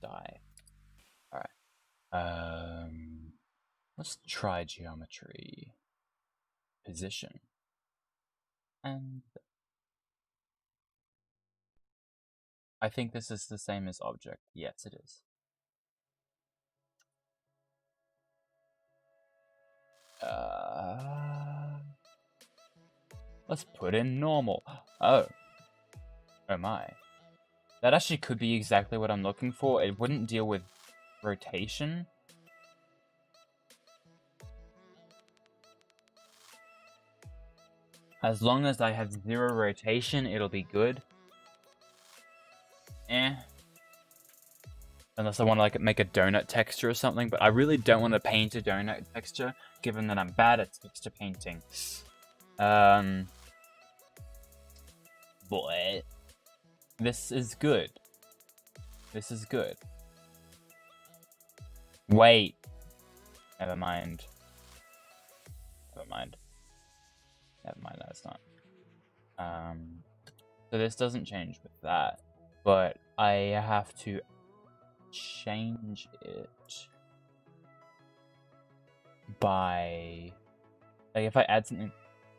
Die. Alright. Let's try geometry. Position. And... I think this is the same as object. Yes, it is. Let's put in normal. Oh my. That actually could be exactly what I'm looking for. It wouldn't deal with rotation. As long as I have 0 rotation, it'll be good. Unless I want to like make a donut texture or something, but I really don't want to paint a donut texture, given that I'm bad at texture painting. Boy, this is good. This is good. Wait. Never mind. Never mind. Never mind, no, it's not. So this doesn't change with that, but I have to change it by, like, if I add something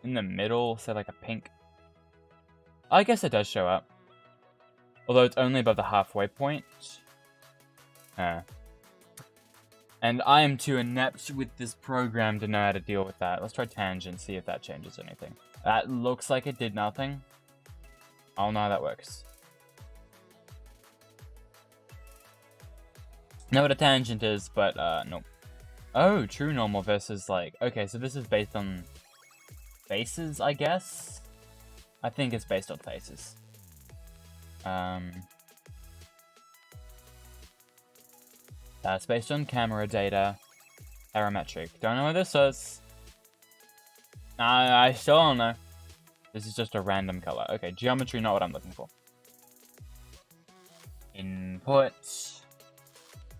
in the middle, say like a pink, I guess it does show up, although it's only above the halfway point. And I am too inept with this program to know how to deal with that. Let's try tangent, see if that changes anything. That looks like it did nothing. I don't know how that works. Know what a tangent is, but nope. Oh, true normal versus like... Okay, so this is based on faces, I guess? I think it's based on faces. That's based on camera data. Parametric. Don't know what this is. I still don't know. This is just a random color. Okay, geometry, not what I'm looking for. Input.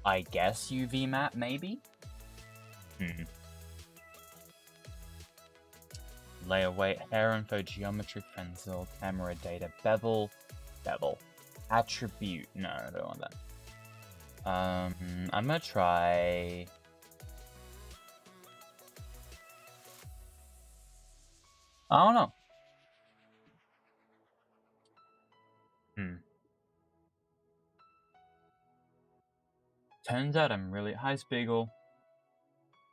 I guess UV map, maybe? Layer weight, hair info, geometry, pencil, camera data, bevel. Attribute. No, I don't want that. I'm gonna try... I don't know. Turns out I'm really... Hi, Spiegel.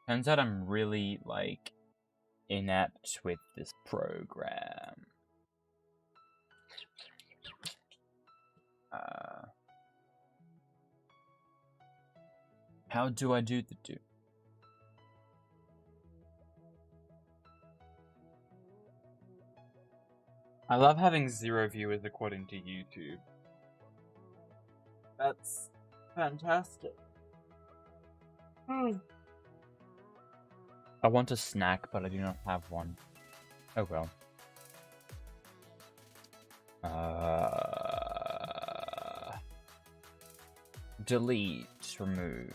Turns out I'm really, like, inept with this program. How do I do the do? I love having 0 viewers according to YouTube. That's fantastic. I want a snack, but I do not have one. Oh well. Delete, remove.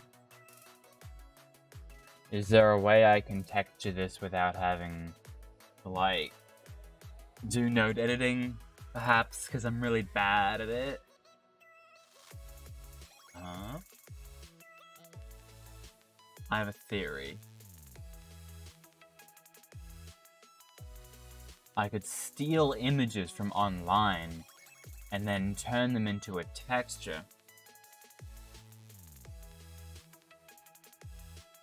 Is there a way I can texture this without having to, like, do node editing, perhaps, because I'm really bad at it? I have a theory. I could steal images from online and then turn them into a texture.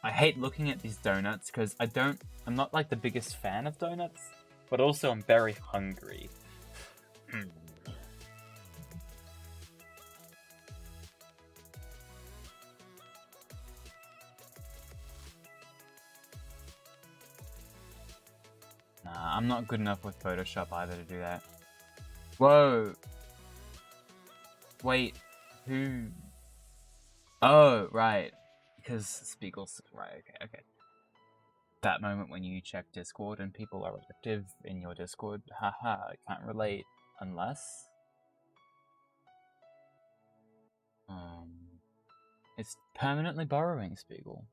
I hate looking at these donuts because I'm not like the biggest fan of donuts, but also I'm very hungry. Nah, I'm not good enough with Photoshop either to do that. Whoa! Wait, who? Oh, right. Because Spiegel's... Right, okay. That moment when you check Discord and people are active in your Discord, haha, I can't relate. Unless... It's permanently borrowing, Spiegel.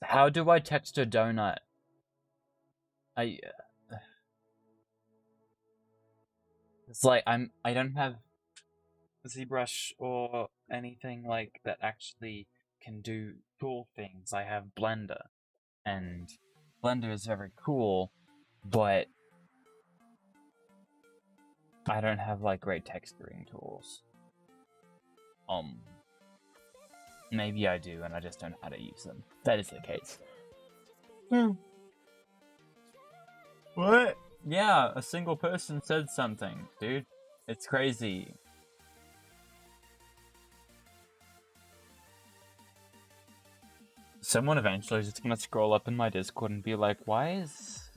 How do I text a donut? It's like I don't have ZBrush or anything like that actually can do cool things. I have Blender, and Blender is very cool, but I don't have like great texturing tools. Maybe I do, and I just don't know how to use them. That is the case. What? Yeah, a single person said something, dude. It's crazy. Someone eventually is just gonna scroll up in my Discord and be like, why is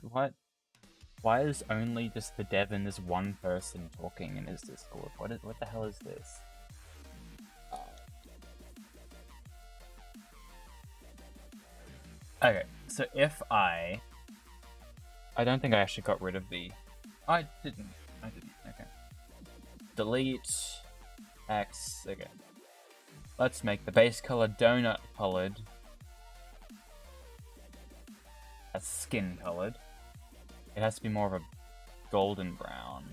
only just the dev and this one person talking in his Discord? What the hell is this? Okay, so if I don't think I actually got rid of the... I didn't, okay. Delete, X, okay. Let's make the base color donut colored. That's skin colored. It has to be more of a golden brown.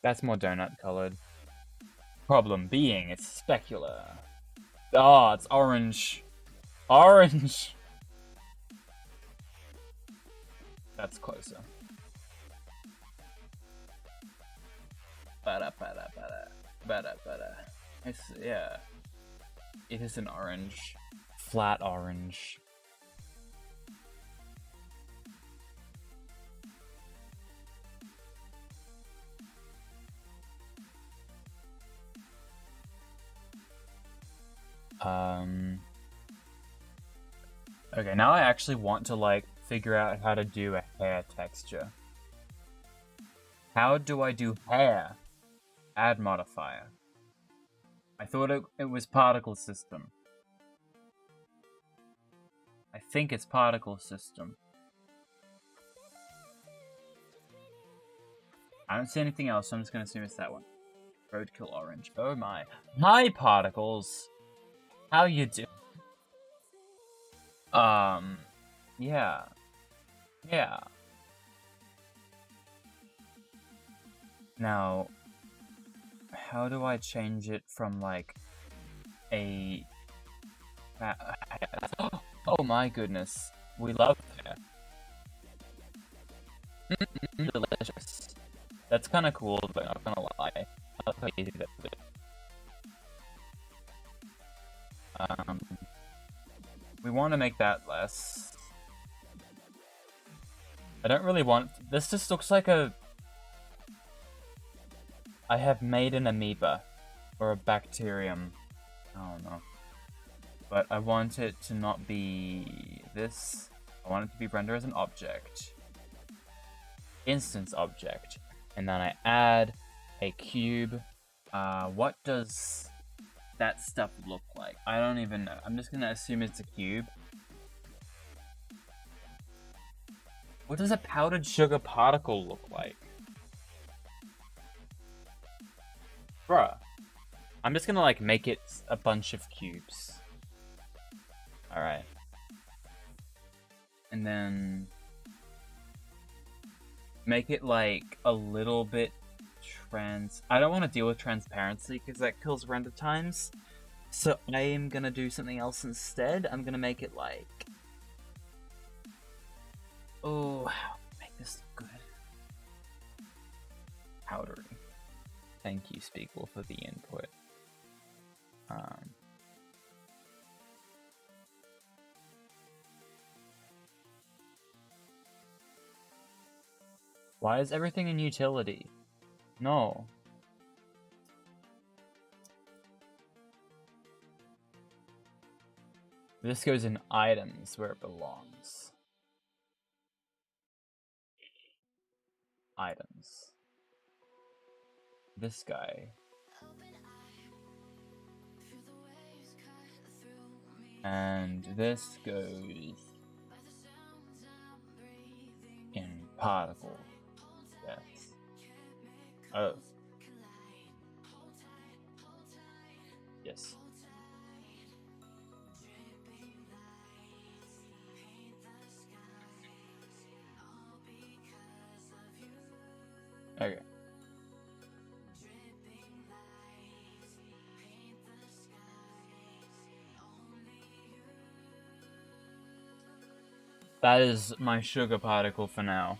That's more donut colored. Problem being, it's specular. Oh, it's orange. Orange! That's closer. It's, yeah. It is an orange. Flat orange. Okay, now I actually want to, like, figure out how to do a hair texture. How do I do hair? Add modifier. I thought it was particle system. I think it's particle system. I don't see anything else, so I'm just gonna assume it's that one. Roadkill orange. Oh my. Hi, particles! How you do? Yeah. Yeah. Now, how do I change it from, like, a... Oh my goodness. We love hair. Delicious. That's kind of cool, but I'm not gonna lie. I love how easy that is. We want to make that less. I don't really want... This just looks like a... I have made an amoeba. Or a bacterium. I don't know. But I want it to not be this. I want it to be rendered as an object. instance object, and then I add a cube. What does that stuff look like? I don't even know. I'm just gonna assume it's a cube. What does a powdered sugar particle look like? Bruh. I'm just gonna like make it a bunch of cubes. Alright. And then make it like a little bit I don't want to deal with transparency because that kills render times. So I am gonna do something else instead. I'm gonna make it like, oh, make this good. Powdery. Thank you, Speakle, for the input. Why is everything in utility? No. This goes in items where it belongs. Items. This guy. And this goes in particle. Yes. Oh. Yes. Okay. That is my sugar particle for now.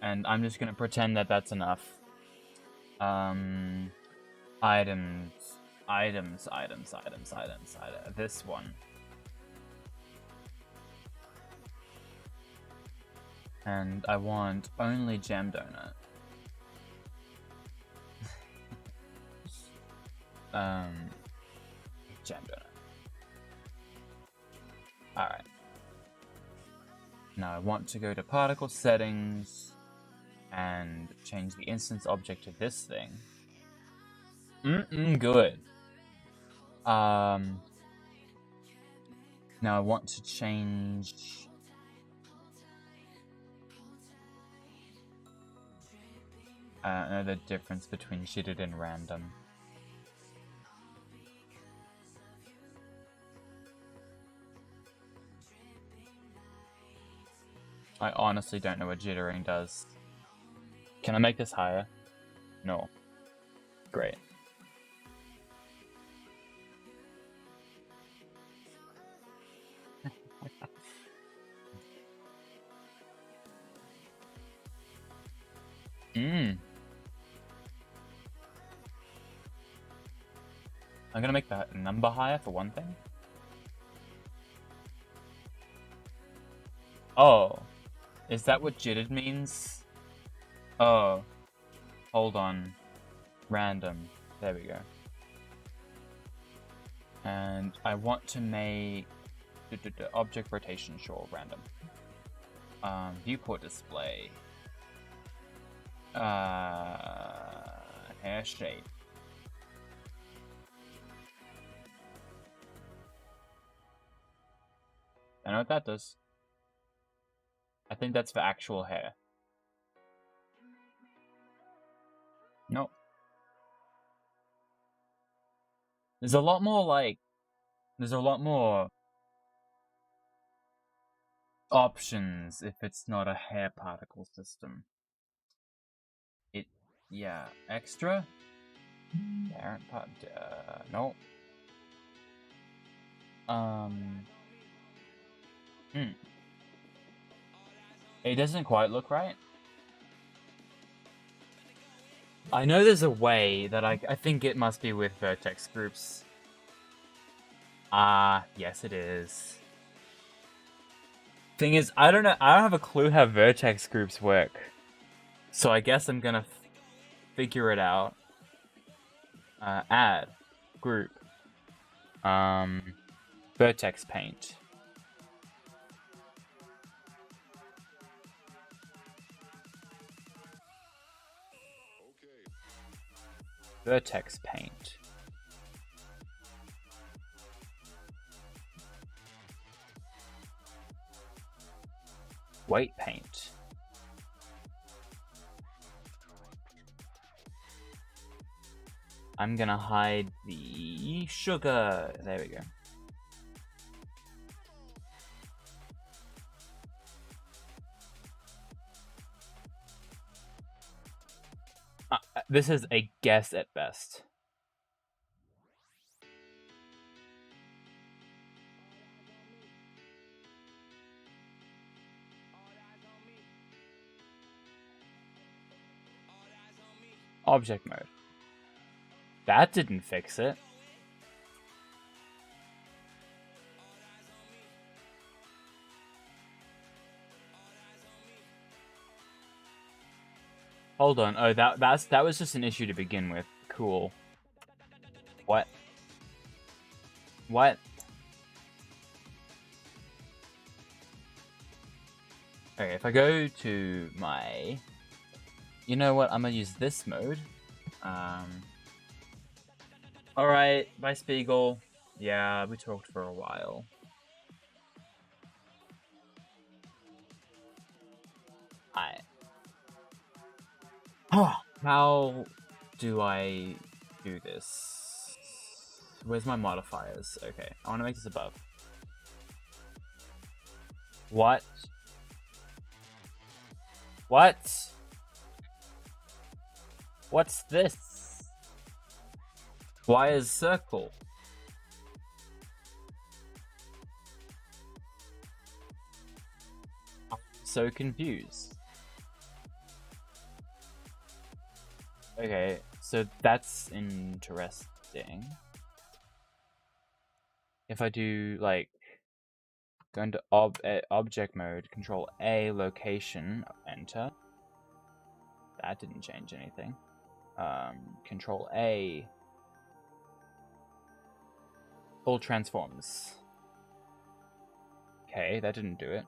And I'm just gonna pretend that that's enough. Items. This one. And I want only jam donut. Jam donut. Alright. Now I want to go to particle settings and change the instance object to this thing. Good. Now I want to change the difference between shitted and random. I honestly don't know what jittering does. Can I make this higher? No. Great. I'm gonna make that number higher for one thing. Oh. Is that what jittered means? Oh. Hold on. Random. There we go. And I want to make object rotation, sure, random. Viewport display. Hair shape. I know what that does. I think that's for actual hair. Nope. There's a lot more options if it's not a hair particle system. Yeah, extra? Parent part, no. It doesn't quite look right. I know there's a way that I think it must be with vertex groups. Yes it is. Thing is, I don't have a clue how vertex groups work. So I guess I'm gonna figure it out. Add. Group. Vertex paint. Vertex paint. Weight paint. I'm gonna hide the sugar. There we go. This is a guess at best. Object mode. That didn't fix it. Hold on. Oh, that was just an issue to begin with. Cool. What? What? Okay, if I go to my... You know what? I'm gonna use this mode. Alright, bye Spiegel. Yeah, we talked for a while. Hi. Oh, how do I do this? Where's my modifiers? Okay, I want to make this above. What? What? What's this? Why is circle? I'm so confused. Okay, so that's interesting. If I do, like, go into object mode, Control A, location, enter. That didn't change anything. Control A. Full transforms. Okay, that didn't do it.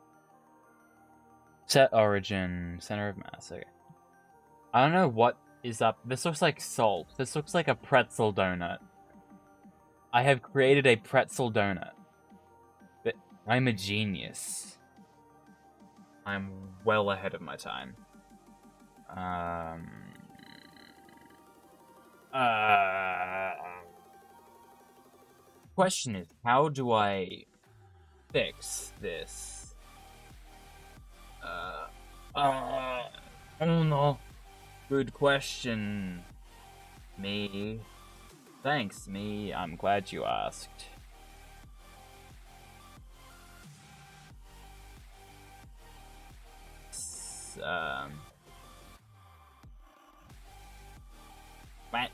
Set origin, center of mass, okay. I don't know what is up. This looks like salt. This looks like a pretzel donut. I have created a pretzel donut. But I'm a genius. I'm well ahead of my time. Question is, how do I fix this? Oh no. Good question. Me. Thanks, me. I'm glad you asked. What?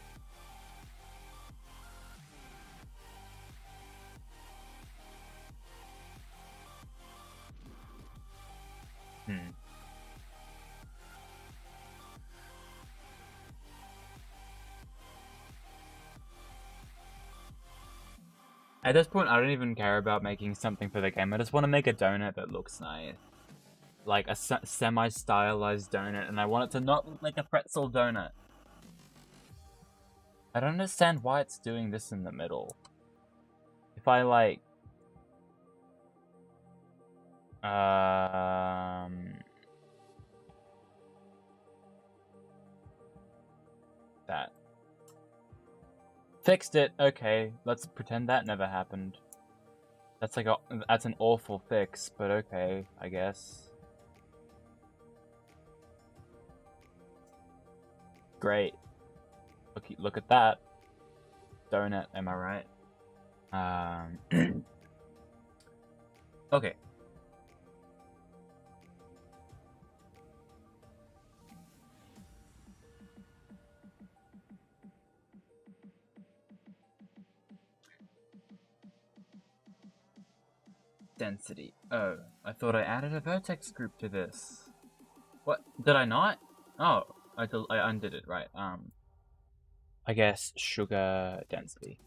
At this point, I don't even care about making something for the game. I just want to make a donut that looks nice. Like a semi-stylized donut, and I want it to not look like a pretzel donut. I don't understand why it's doing this in the middle. If I, like... That. Fixed it. Okay, let's pretend that never happened. That's like that's an awful fix, but okay, I guess. Great. Look at that. Donut, am I right? Okay. Density. Oh, I thought I added a vertex group to this. What? Did I not? Oh, I undid it, right. I guess sugar density.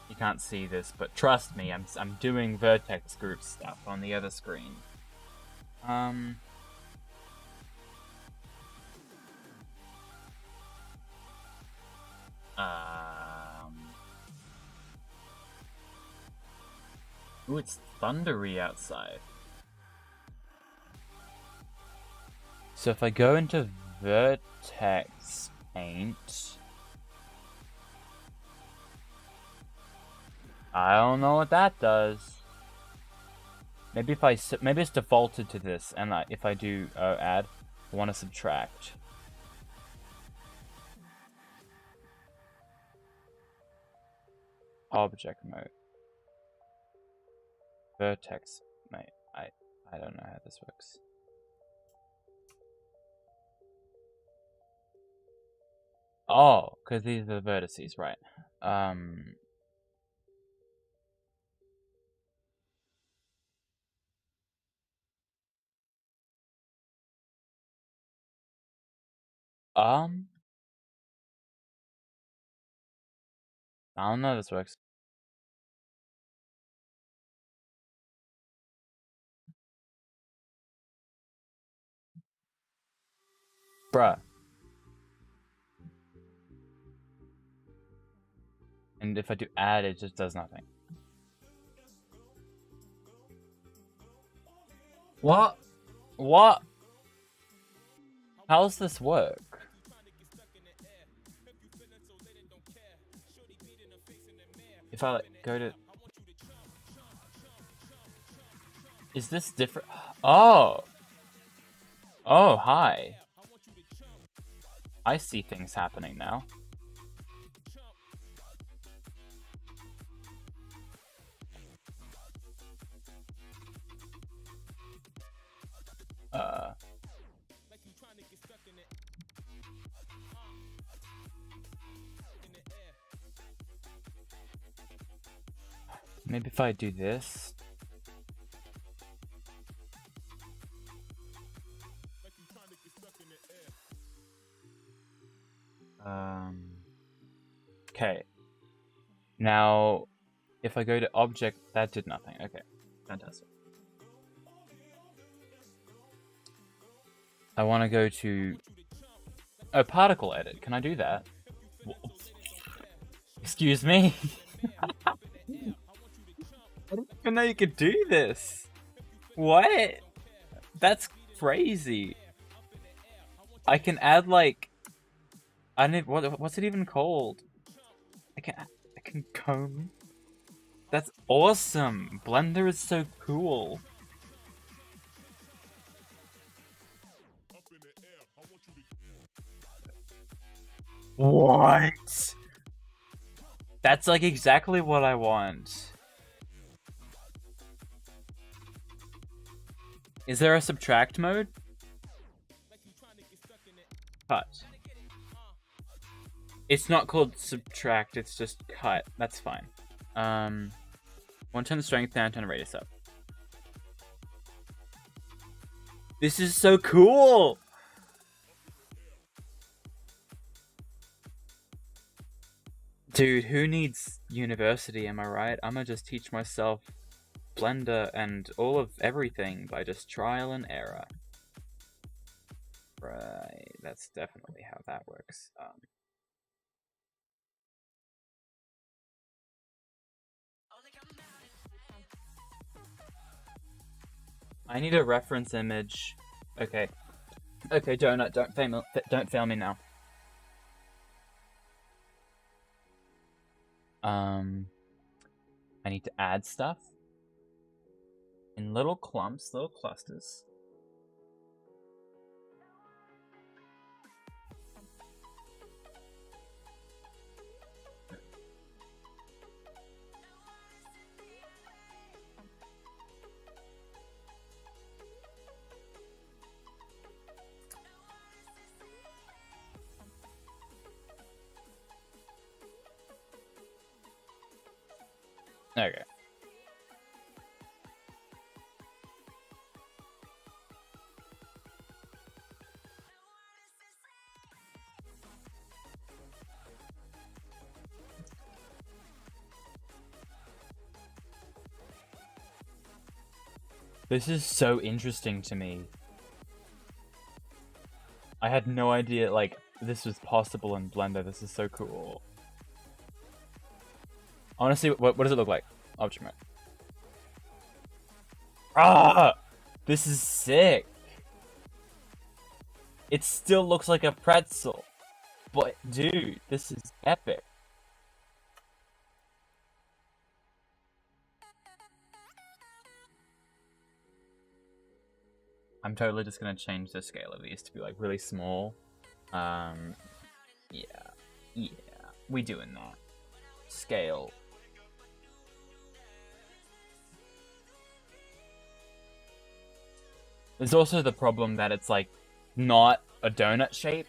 You can't see this, but trust me, I'm doing vertex group stuff on the other screen. Ooh, it's thundery outside. So if I go into vertex paint, I don't know what that does. Maybe it's defaulted to this, and if I do add, I want to subtract. Object mode. Vertex mate. I don't know how this works. Oh, because these are the vertices, right? I don't know how this works. Bruh. And if I do add, it just does nothing. What? What? How does this work? If I go to... Is this different? Oh! Oh, hi. I see things happening now. Maybe if I do this. Okay. Now, if I go to object, that did nothing. Okay, fantastic. I want to go to... Oh, particle edit. Can I do that? Excuse me? I didn't even know you could do this. What? That's crazy. I can add like... I don't know, what's it even called? I can comb. That's awesome. Blender is so cool. What? That's like exactly what I want. Is there a subtract mode? Cut. It's not called subtract, it's just cut. That's fine. Want to turn the strength down, turn the radius up. This is so cool! Dude, who needs university, am I right? I'm gonna just teach myself Blender and all of everything by just trial and error. Right, that's definitely how that works. I need a reference image. Okay. Okay, Donut, don't fail me now. I need to add stuff in little clumps, little clusters. Okay. This is so interesting to me. I had no idea, like, this was possible in Blender. This is so cool. I want to see, what does it look like? Object mode. Ah! This is sick. It still looks like a pretzel. But, dude, this is epic. I'm totally just gonna change the scale of these to be, like, really small. Yeah. Yeah. We doing that. Scale. There's also the problem that it's, like, not a donut shape.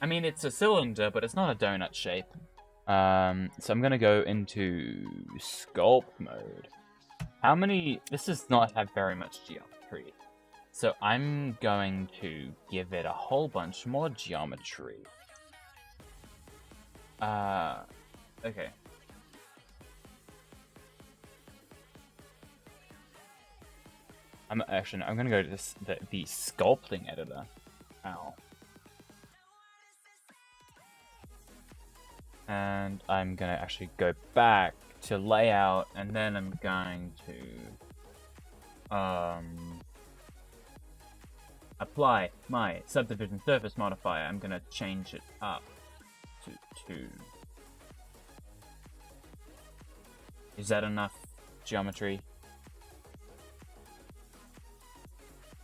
I mean, it's a cylinder, but it's not a donut shape. So I'm gonna go into sculpt mode. How many... This does not have very much geometry. So I'm going to give it a whole bunch more geometry. Okay. I'm gonna go to the sculpting editor. Ow. And I'm gonna actually go back to layout, and then I'm going to apply my subdivision surface modifier. I'm gonna change it up to 2. Is that enough geometry?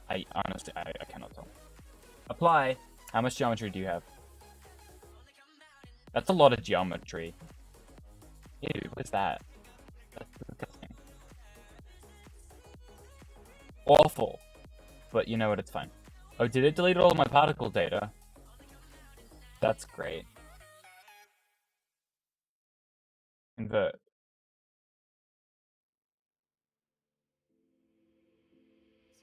Honestly, I cannot tell. Apply. How much geometry do you have? That's a lot of geometry. Ew, what's that? That's disgusting. Awful. But you know what, it's fine. Oh, did it delete all of my particle data? That's great. Convert.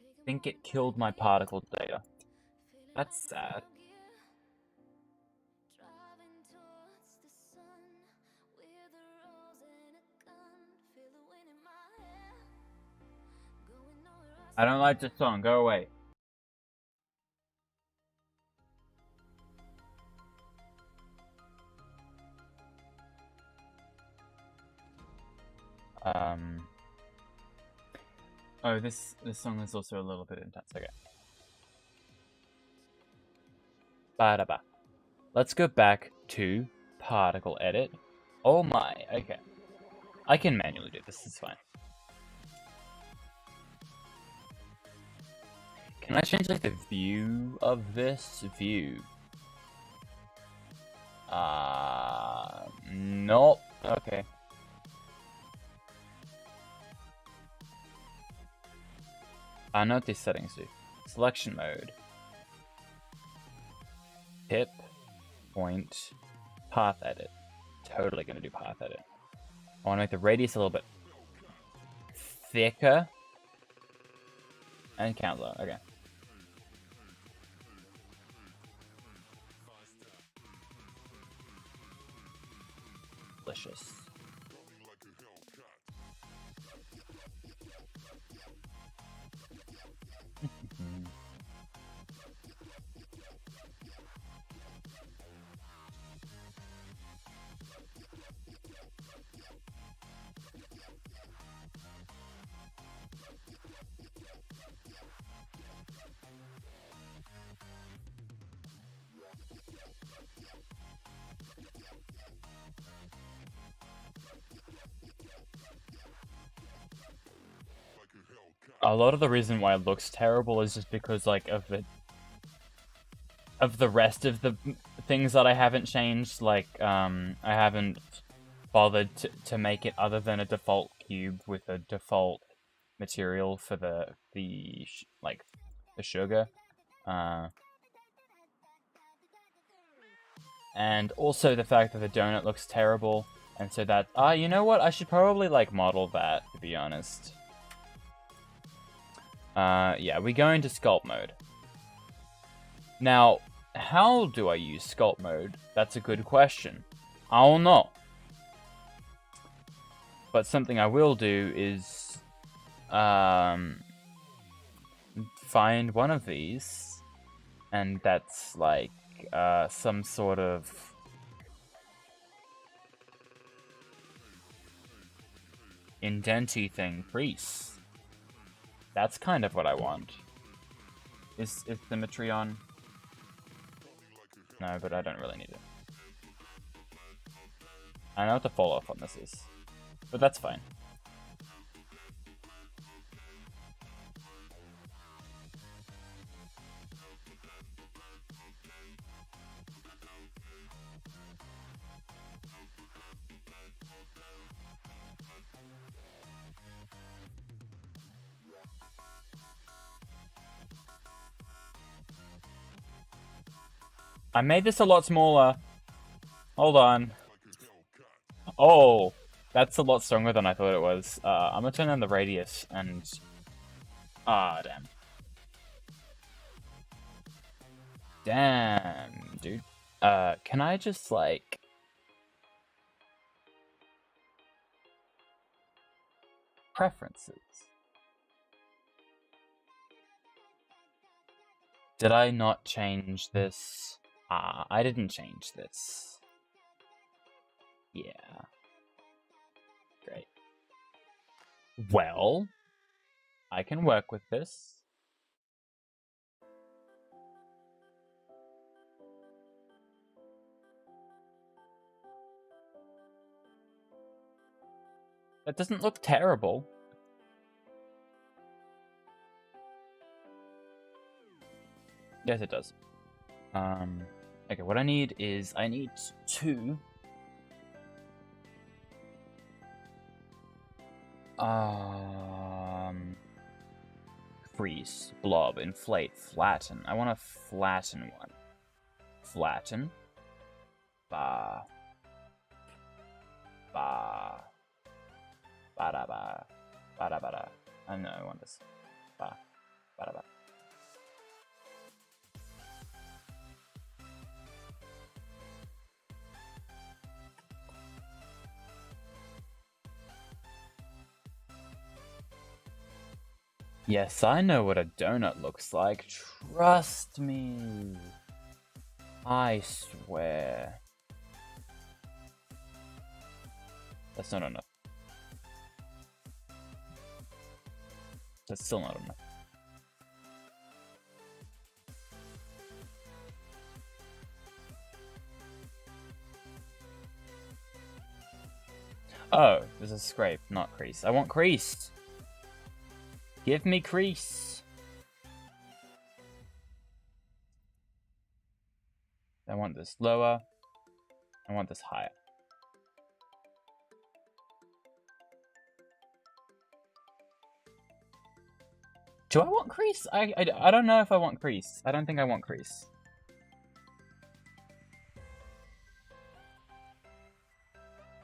I think it killed my particle data. That's sad. I don't like this song. Go away. Oh, this song is also a little bit intense. Okay. Ba-da-ba. Let's go back to particle edit. Oh my, okay. I can manually do this, it's fine. Can I change, like, the view of this? View. Nope. Okay. I know what these settings do. Selection mode. Tip. Point. Path edit. Totally gonna do path edit. I wanna make the radius a little bit thicker. And count low, okay. Delicious. A lot of the reason why it looks terrible is just because, like, of the rest of the things that I haven't changed. Like, I haven't bothered to make it other than a default cube with a default material for the sugar. And also the fact that the donut looks terrible, and so that, you know what? I should probably, like, model that, to be honest. Yeah, we go into sculpt mode. Now, how do I use sculpt mode? That's a good question. I don't know. But something I will do is find one of these, and that's like some sort of indenty thing. Crease. That's kind of what I want. Is symmetry on? No, but I don't really need it. I know what the fall off on this is, but that's fine. I made this a lot smaller. Hold on. Oh, that's a lot stronger than I thought it was. I'm gonna turn on the radius and... Ah, damn. Damn, dude. Can I just, like... Preferences. Did I not change this? Ah, I didn't change this. Yeah. Great. Well, I can work with this. That doesn't look terrible. Yes, it does. Okay, what I need is, I need two... Crease, blob, inflate, flatten. I want to flatten one. Flatten. Ba. Ba. Ba-da-ba. Ba-da-ba-da. I know, I want this. Ba. Ba-da-ba. Yes, I know what a donut looks like. Trust me. I swear. That's not enough. That's still not enough. Oh, there's a scrape, not crease. I want crease. Give me crease. I want this lower. I want this higher. Do I want crease? I don't know if I want crease. I don't think I want crease.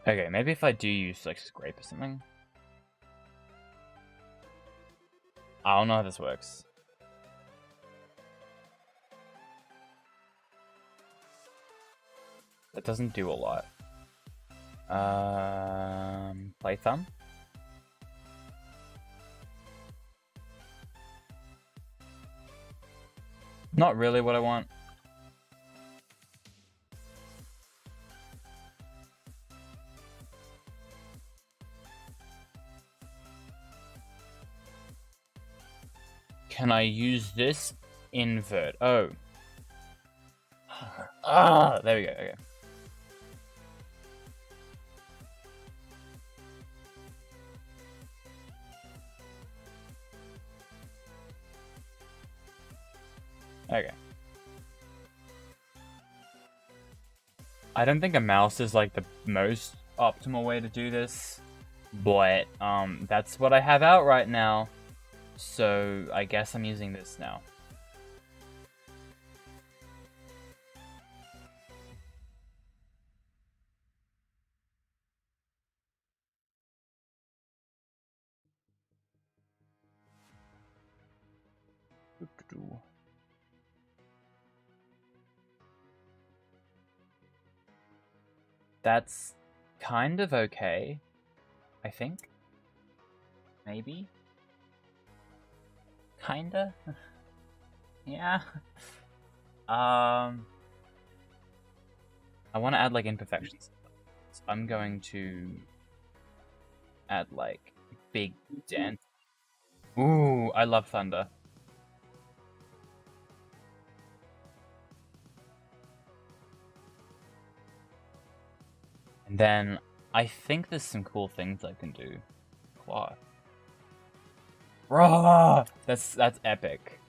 Okay, maybe if I do use like scrape or something. I don't know how this works. That doesn't do a lot. Play thumb. Not really what I want. Can I use this invert? Oh. Ah, there we go, okay. Okay. I don't think a mouse is like the most optimal way to do this, but that's what I have out right now. So I guess I'm using this now. That's kind of okay, I think. Maybe? Kinda? Yeah. I want to add like imperfections. So I'm going to add like big dent. Ooh, I love thunder. And then I think there's some cool things I can do. Cloth. Raw! That's epic.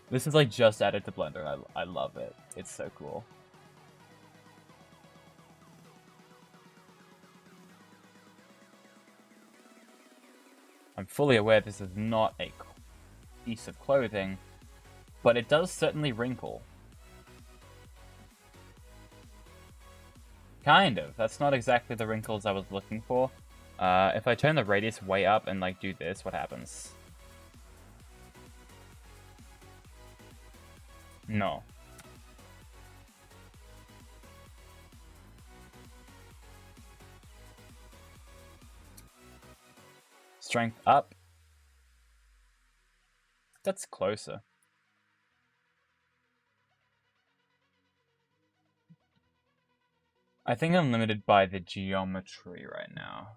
This is like just added to Blender. I love it. It's so cool. I'm fully aware this is not a piece of clothing, but it does certainly wrinkle. Kind of. That's not exactly the wrinkles I was looking for. If I turn the radius way up and like do this, what happens? No. Strength up. That's closer. I think I'm limited by the geometry right now.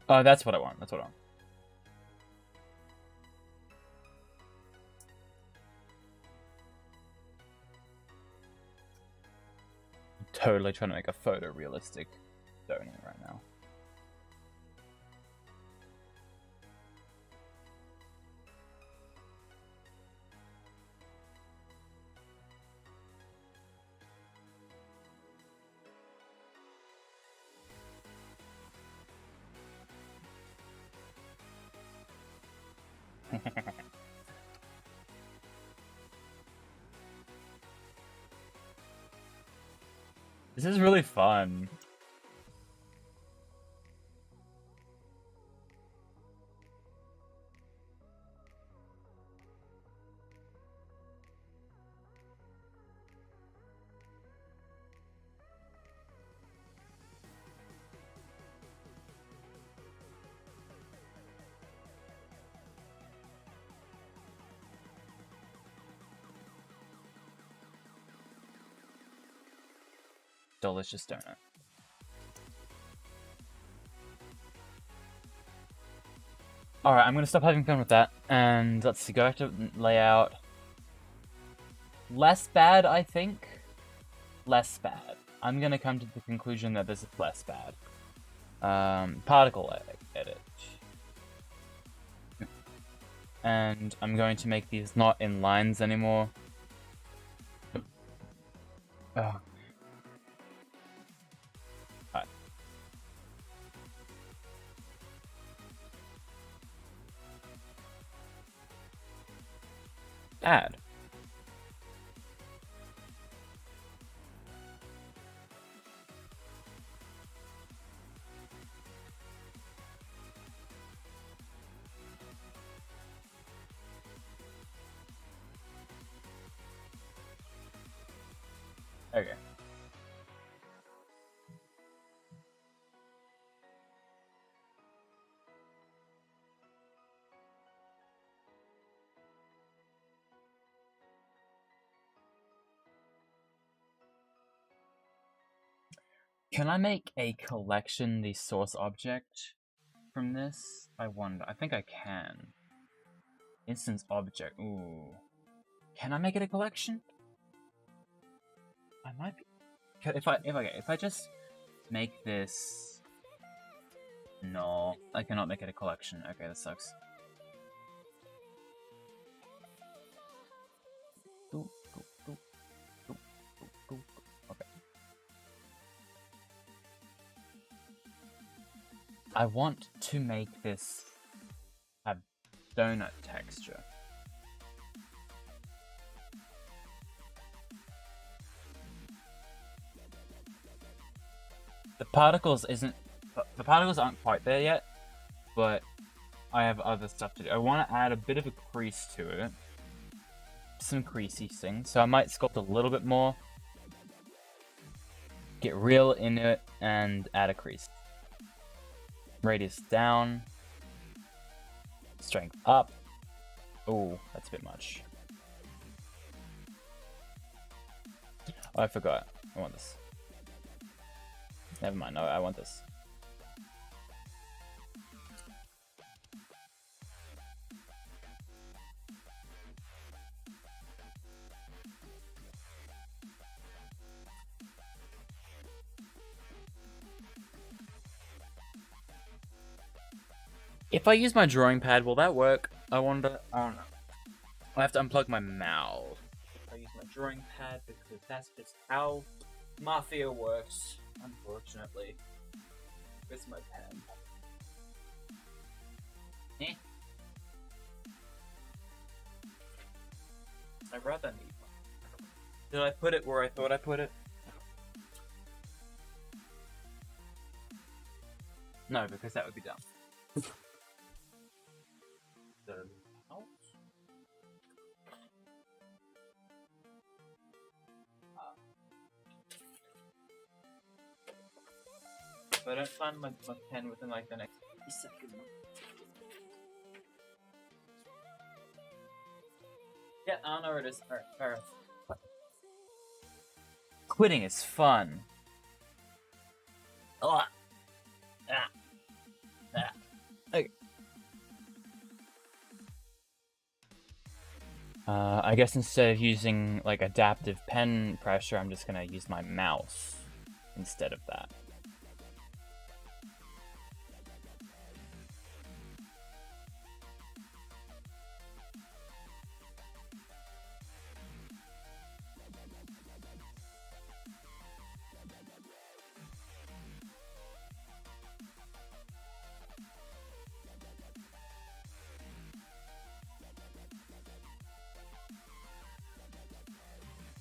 Oh, that's what I want. That's what I want. I'm totally trying to make a photorealistic donut right now. This is really fun. Delicious donut. Alright, I'm gonna stop having fun with that, and let's see, go back to layout. Less bad, I think. Less bad. I'm gonna come to the conclusion that this is less bad. Particle edit. And I'm going to make these not in lines anymore. Oh. Right. Add. Okay. Can I make a collection, the source object, from this? I wonder. I think I can. Instance object. Ooh. Can I make it a collection? I might be. If I just make this. No, I cannot make it a collection. Okay, that sucks. Okay. I want to make this have donut texture. The particles aren't quite there yet, but I have other stuff to do. I want to add a bit of a crease to it. Some creasy things. So I might sculpt a little bit more. Get real into it and add a crease. Radius down. Strength up. Oh, that's a bit much. Oh, I forgot. I want this. Never mind. No, I want this. If I use my drawing pad, will that work? I wonder. I don't know. I have to unplug my mouse. If I use my drawing pad, because that's just how Mafia works, unfortunately. Where's my pen? Eh. I'd rather need one. Did I put it where I thought I put it? No, because that would be dumb. The mouse? If I don't find my pen within like the next second. Yeah, I don't know where it is. Alright. Quitting is fun. Oh. Okay. I guess instead of using like adaptive pen pressure, I'm just gonna use my mouse instead of that.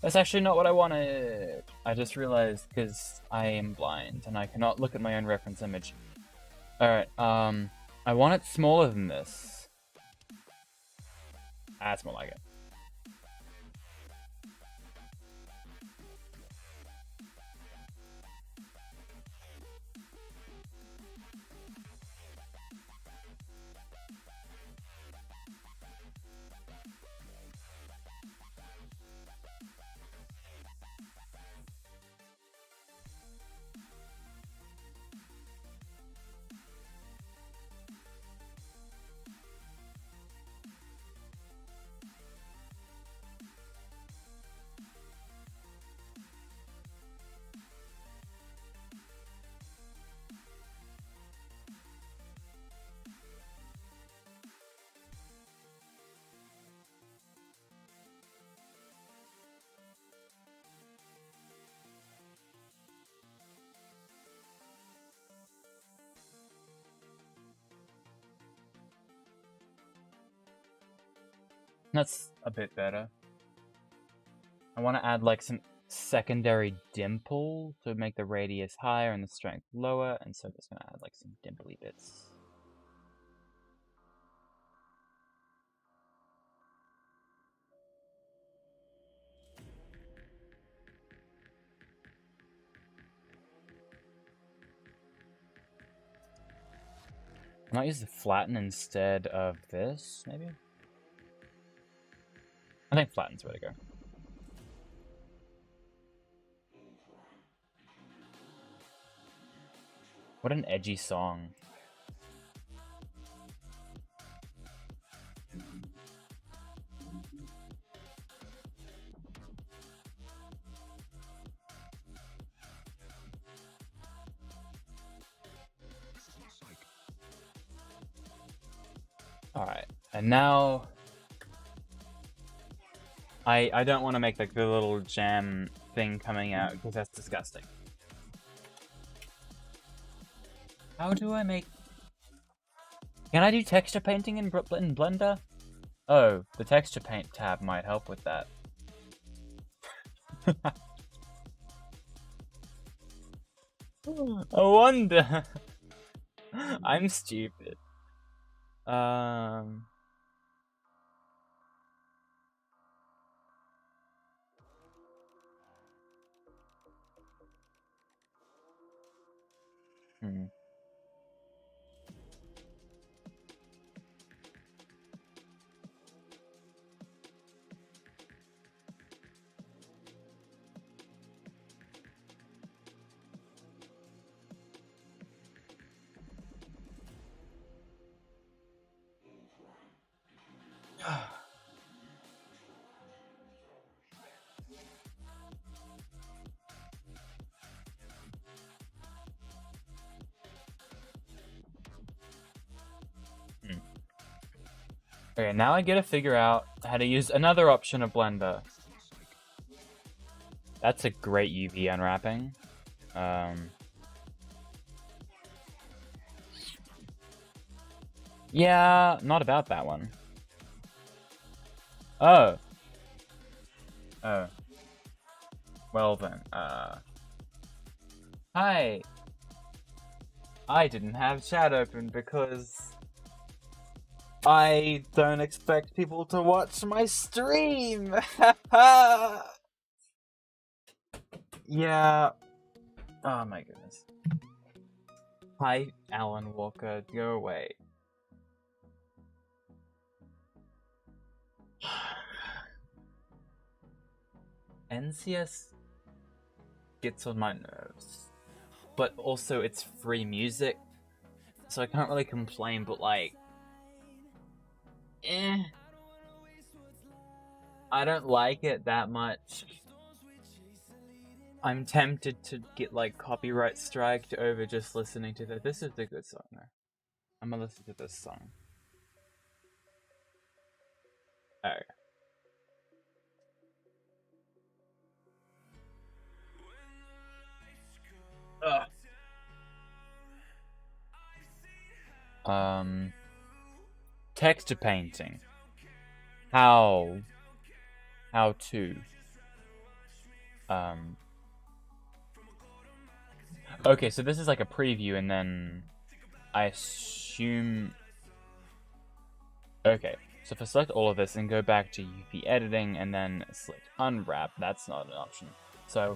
That's actually not what I wanted. I just realized because I am blind and I cannot look at my own reference image. Alright, I want it smaller than this. That's more like it. That's a bit better. I want to add like some secondary dimple to make the radius higher and the strength lower, and so I'm just gonna add like some dimply bits. I might use the flatten instead of this, maybe? I think flatten's the way to go. What an edgy song. Alright, and now I don't want to make like the little jam thing coming out because that's disgusting. How do I make... Can I do texture painting in Blender? Oh, the texture paint tab might help with that. I wonder. I'm stupid. Hmm. Okay, now I gotta figure out how to use another option of Blender. That's a great UV unwrapping. Yeah, not about that one. Oh. Oh. Well then, Hi! I didn't have chat open because I don't expect people to watch my stream! Yeah. Oh my goodness. Hi, Alan Walker, go away. NCS gets on my nerves. But also, it's free music, so I can't really complain, but like... I don't like it that much. I'm tempted to get like copyright striked over just listening to that. This is a good song though. I'm gonna listen to this song. Alright. Texture painting. How to. Okay, so this is like a preview, and then I assume. Okay, so if I select all of this and go back to UV editing and then select unwrap, that's not an option. So I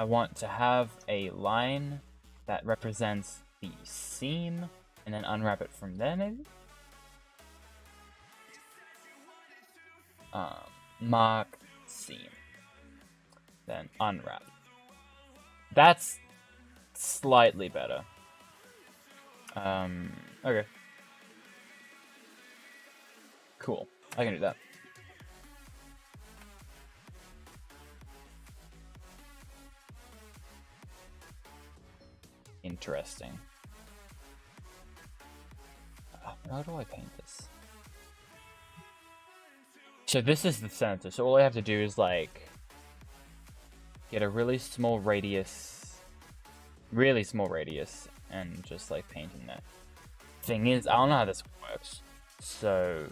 want to have a line that represents the seam and then unwrap it from there, maybe? Mark seam. Then unwrap. That's slightly better. Okay. Cool. I can do that. Interesting. How do I paint this? So this is the center, so all I have to do is like get a really small radius, and just like paint in there. Thing is, I don't know how this works, so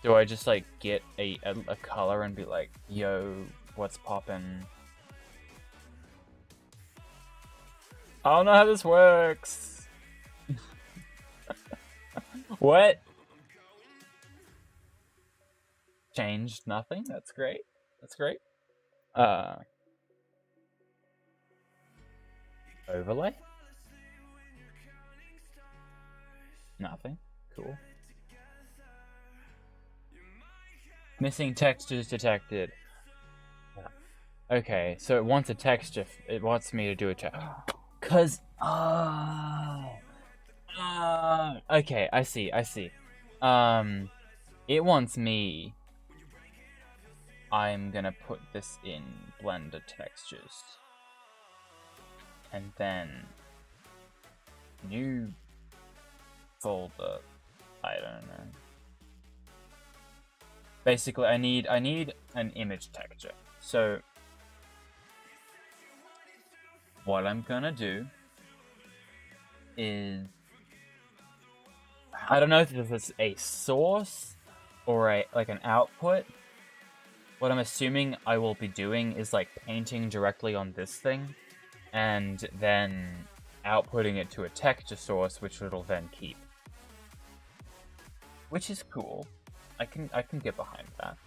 do I just like get a color and be like, yo, what's poppin'? I don't know how this works. What? Changed nothing? That's great. That's great. Overlay? Nothing. Cool. Missing textures detected. Okay, so it wants a texture. It wants me to do a Cause okay, I see. It wants me. I'm gonna put this in Blender textures, and then new folder. I don't know. Basically, I need an image texture. So what I'm gonna do is, I don't know if this is a source or an output. What I'm assuming I will be doing is like painting directly on this thing and then outputting it to a texture source, which it'll then keep. Which is cool. I can get behind that.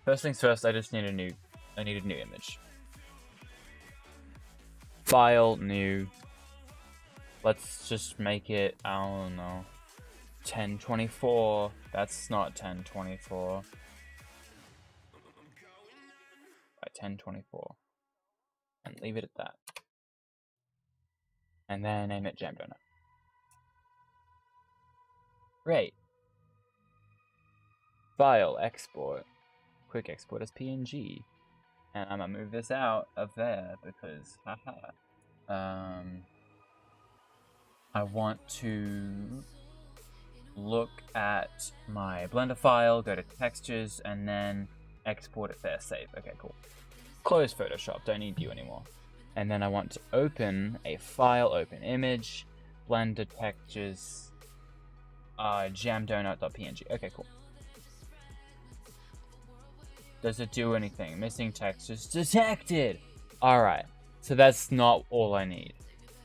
First things first, I need a new image. File, new. Let's just make it, I don't know, 1024. That's not 1024. 1024. And leave it at that. And then name it Jam Donut. Great. File, export. Quick export as PNG. And I'm gonna move this out of there because, haha. I want to look at my Blender file, go to textures, and then export it there, save. Okay, cool. Close Photoshop, don't need you anymore. And then I want to open a file, open image, Blender textures, jamdonut.png. Okay, cool. Does it do anything? Missing textures detected! Alright, so that's not all I need.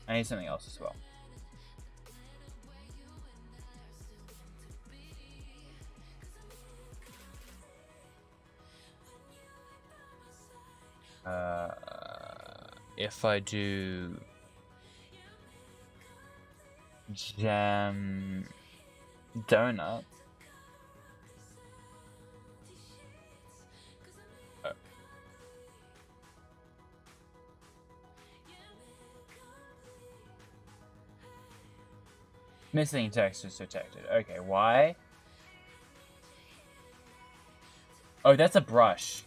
I need something else as well. If I do jam donut. Oh. Missing textures detected. Okay, why? Oh, that's a brush.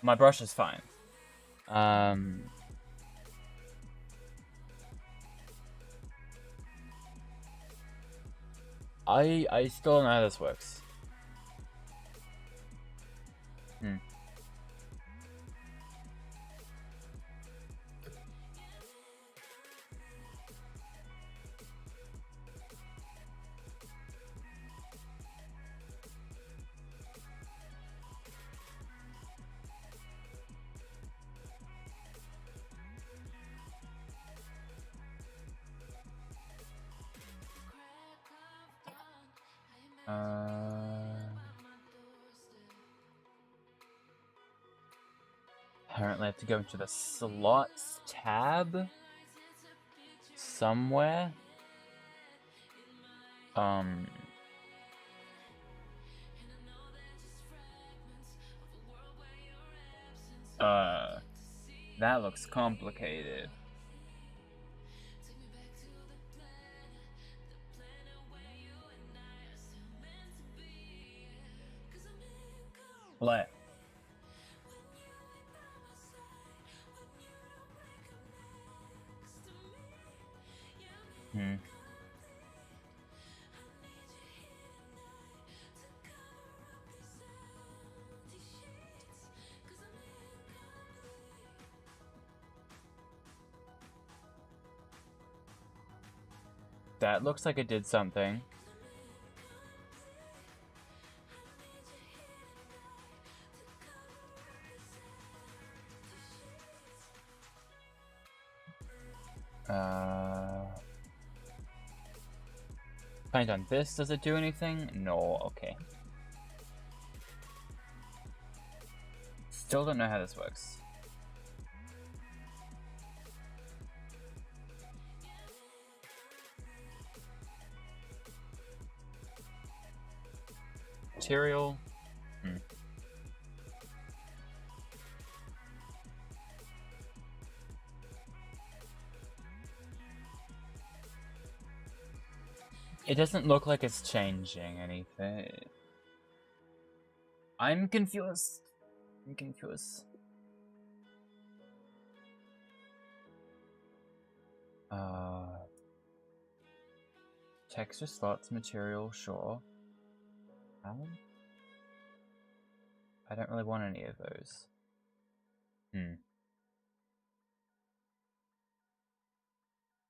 My brush is fine. I still don't know how this works. Apparently I have to go into the slots tab somewhere. That looks complicated. What? That looks like it did something. Paint on this, does it do anything? No, okay. Still don't know how this works. Material. It doesn't look like it's changing anything. I'm confused. Texture slots, material, sure. I don't really want any of those.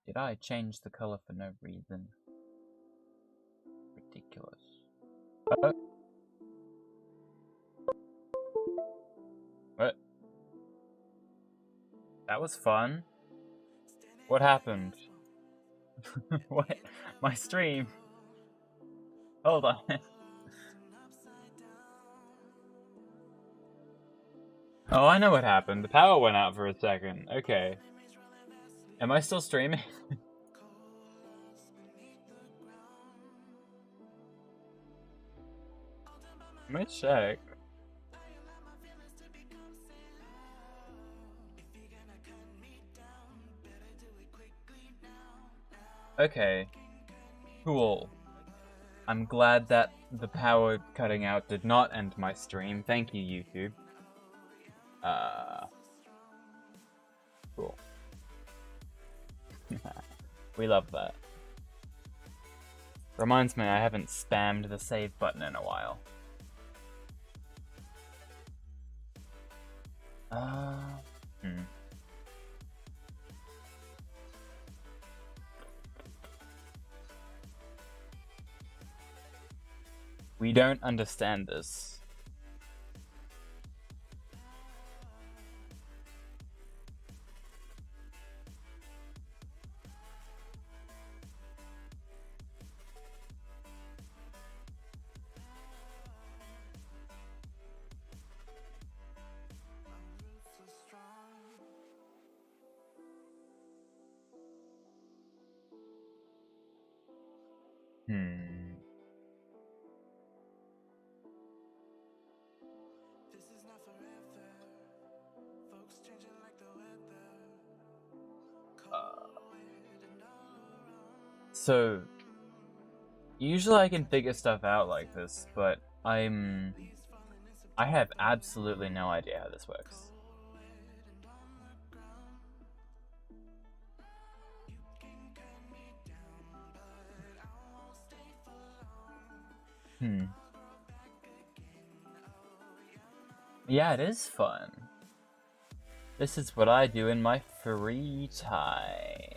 Did I change the color for no reason? Ridiculous. What? That was fun. What happened? What? My stream. Hold on. Oh, I know what happened. The power went out for a second. Okay. Am I still streaming? Let me check. Okay. Cool. I'm glad that the power cutting out did not end my stream. Thank you, YouTube. Cool. We love that. Reminds me, I haven't spammed the save button in a while. We don't understand this. So, usually I can figure stuff out like this, but I have absolutely no idea how this works. Yeah, it is fun. This is what I do in my free time.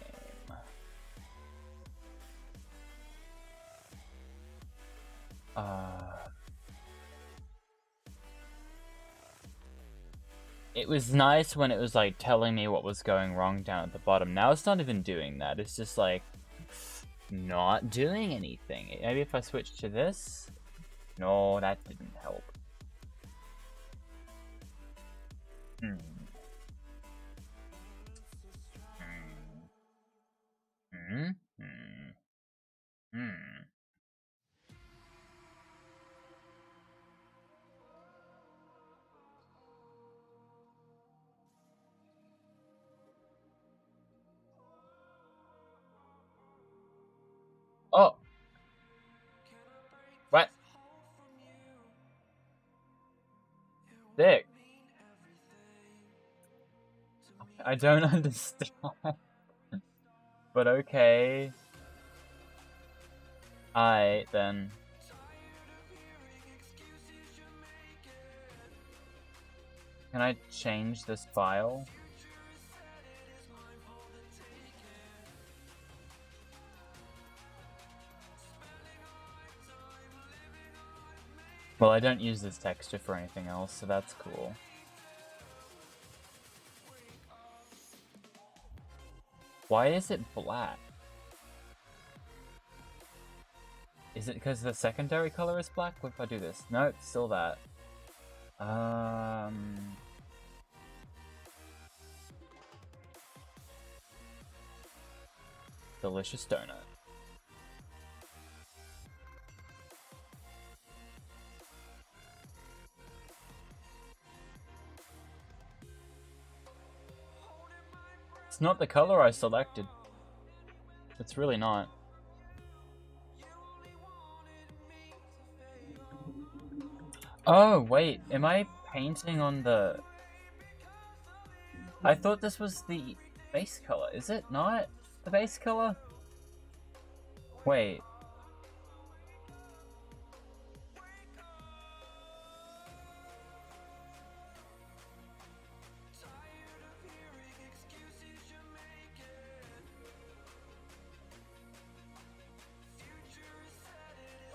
It was nice when it was like telling me what was going wrong down at the bottom. Now it's not even doing that. It's just like not doing anything. Maybe if I switch to this? No, that didn't help. Oh. What? Dick. I don't understand. But okay. Alright, then. Can I change this file? Well, I don't use this texture for anything else, so that's cool. Why is it black? Is it because the secondary color is black? What if I do this? No, it's still that. Delicious donut. It's not the color I selected. It's really not. Oh, wait, am I painting on the... I thought this was the base color. Is it not the base color? Wait.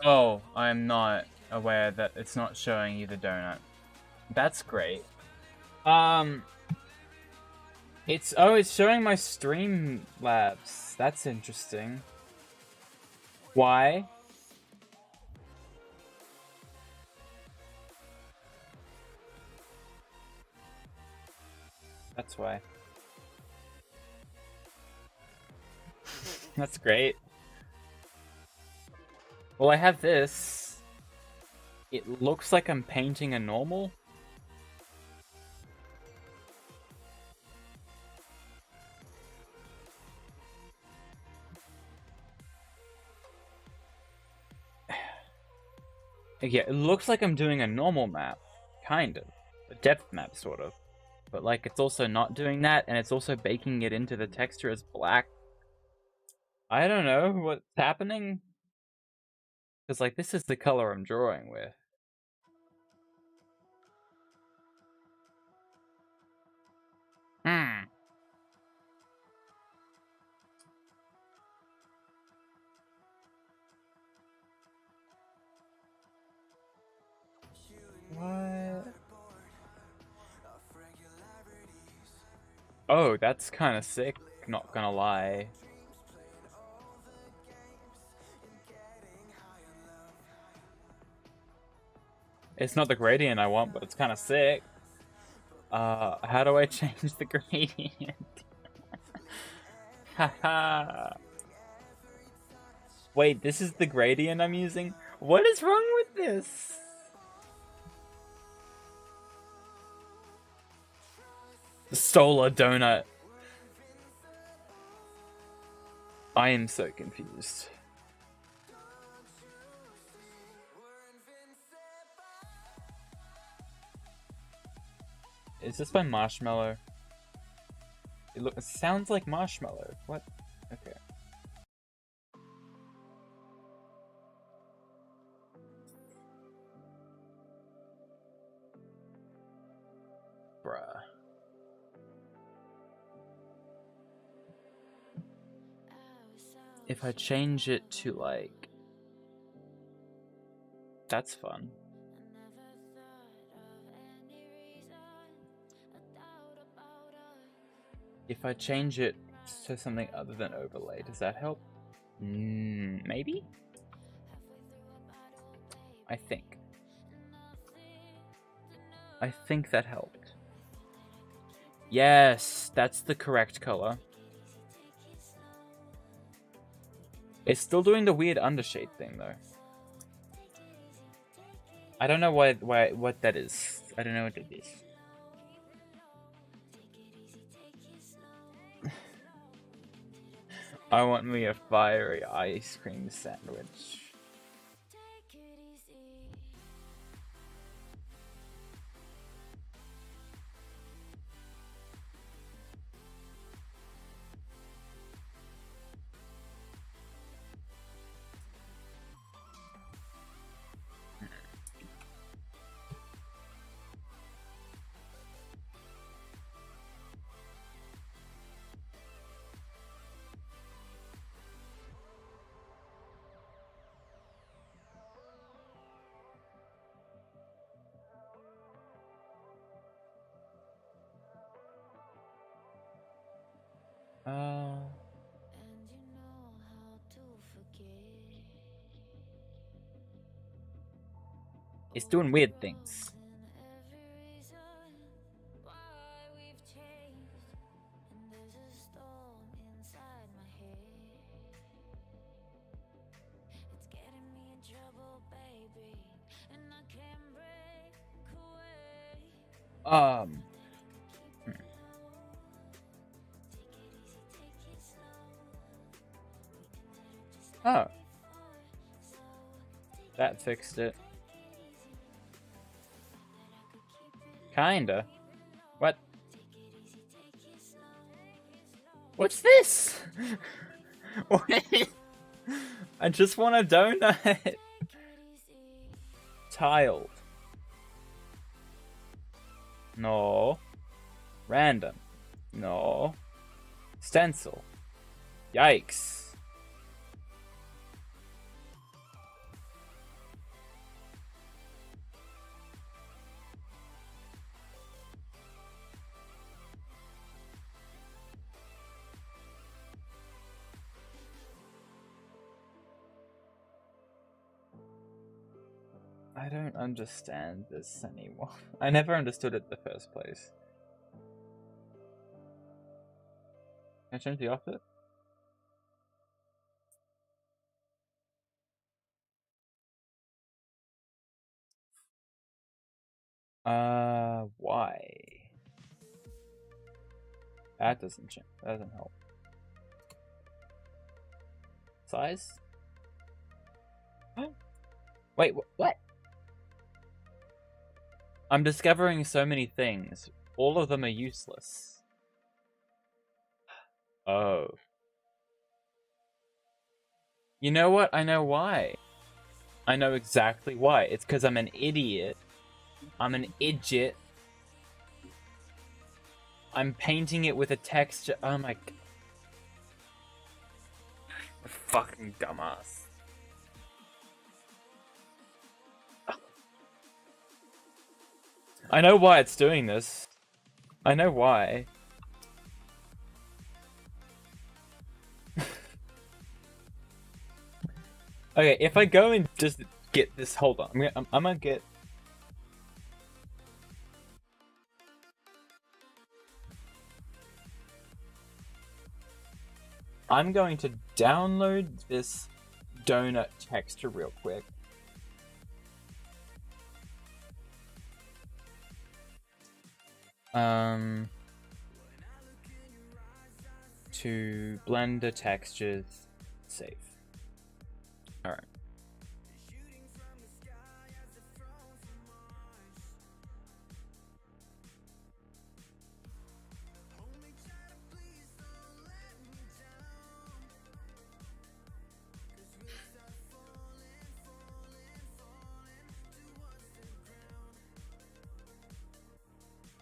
Oh, I'm not aware that it's not showing you the donut. That's great. It's showing my Streamlabs. That's interesting. Why? That's why. That's great. Well, I have this. It looks like I'm painting a normal. Yeah, it looks like I'm doing a normal map, kind of. A depth map, sort of. But, like, it's also not doing that, and it's also baking it into the texture as black. I don't know what's happening. Because, like, this is the color I'm drawing with. Hmm. What? Oh, that's kind of sick, not gonna lie. It's not the gradient I want, but it's kind of sick. How do I change the gradient? Haha. Wait, this is the gradient I'm using? What is wrong with this? Solar donut. I am so confused. Is this by Marshmallow? It sounds like Marshmallow. What? Okay. Bruh. If I change it to, like... That's fun. If I change it to something other than overlay, does that help? Maybe? I think. I think that helped. Yes, that's the correct color. It's still doing the weird undershade thing, though. I don't know what that is. I don't know what it is. I want me a fiery ice cream sandwich. It's doing weird things. Oh. That fixed it. Kinda. What? What's this? What? I just want a donut. Tiled. No. Random. No. Stencil. Yikes. I don't understand this anymore. I never understood it in the first place. Can I change the outfit? Why? That doesn't change. That doesn't help. Size? Wait, what? I'm discovering so many things. All of them are useless. Oh. You know what? I know why. I know exactly why. It's because I'm an idiot. I'm an idiot. I'm painting it with a texture. Oh my... Fucking dumbass. I know why it's doing this. I know why. Okay, if I go and just get this, hold on. I'm gonna get. I'm going to download this donut texture real quick. To Blender textures, save. All right.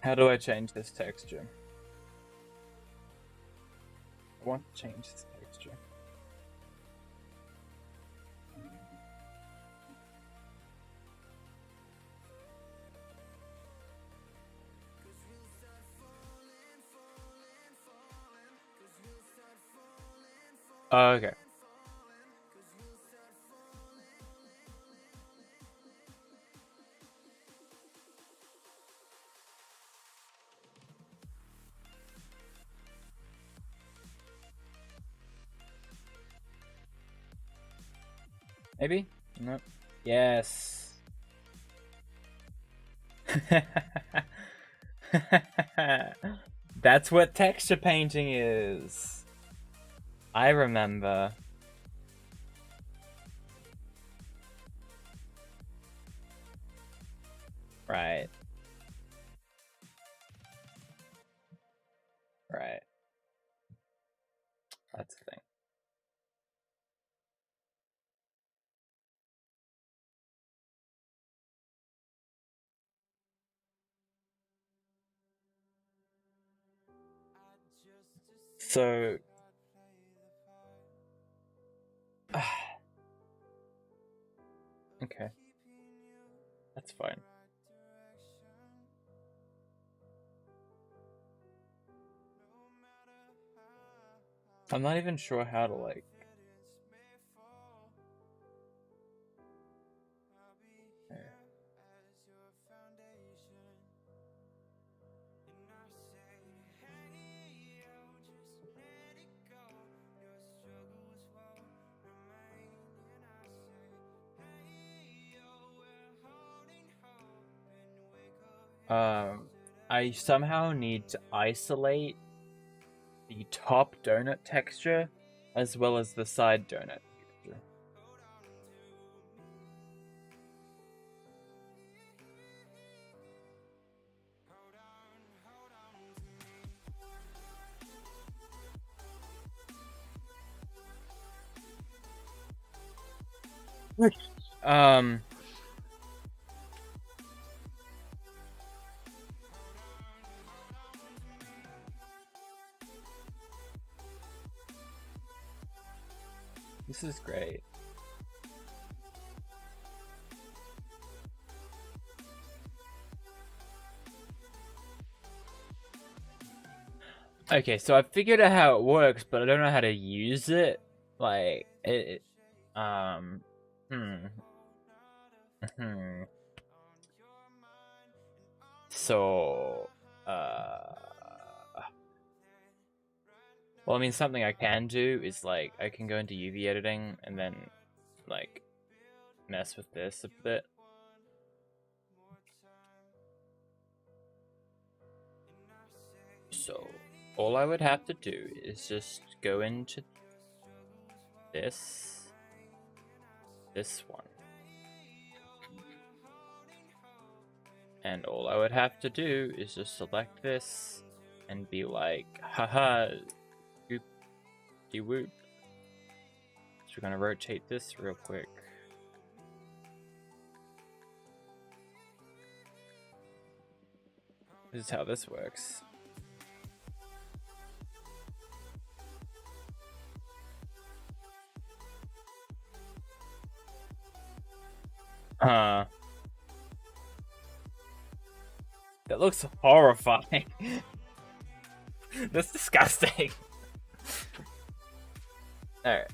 How do I change this texture? I want to change this texture. Okay. Maybe? Nope. Yes. That's what texture painting is. I remember. Right. Right. That's the thing. So... okay. That's fine. I'm not even sure how to, like... I somehow need to isolate the top donut texture as well as the side donut texture. Um... This is great. Okay, so I figured out how it works, but I don't know how to use it. Like, So, well, I mean, something I can do is, like, I can go into UV editing and then, like, mess with this a bit. So, all I would have to do is just go into this one. And all I would have to do is just select this and be like, haha, whoop-de-whoop. So we're gonna rotate this real quick. This is how this works. That looks horrifying. That's disgusting. Alright.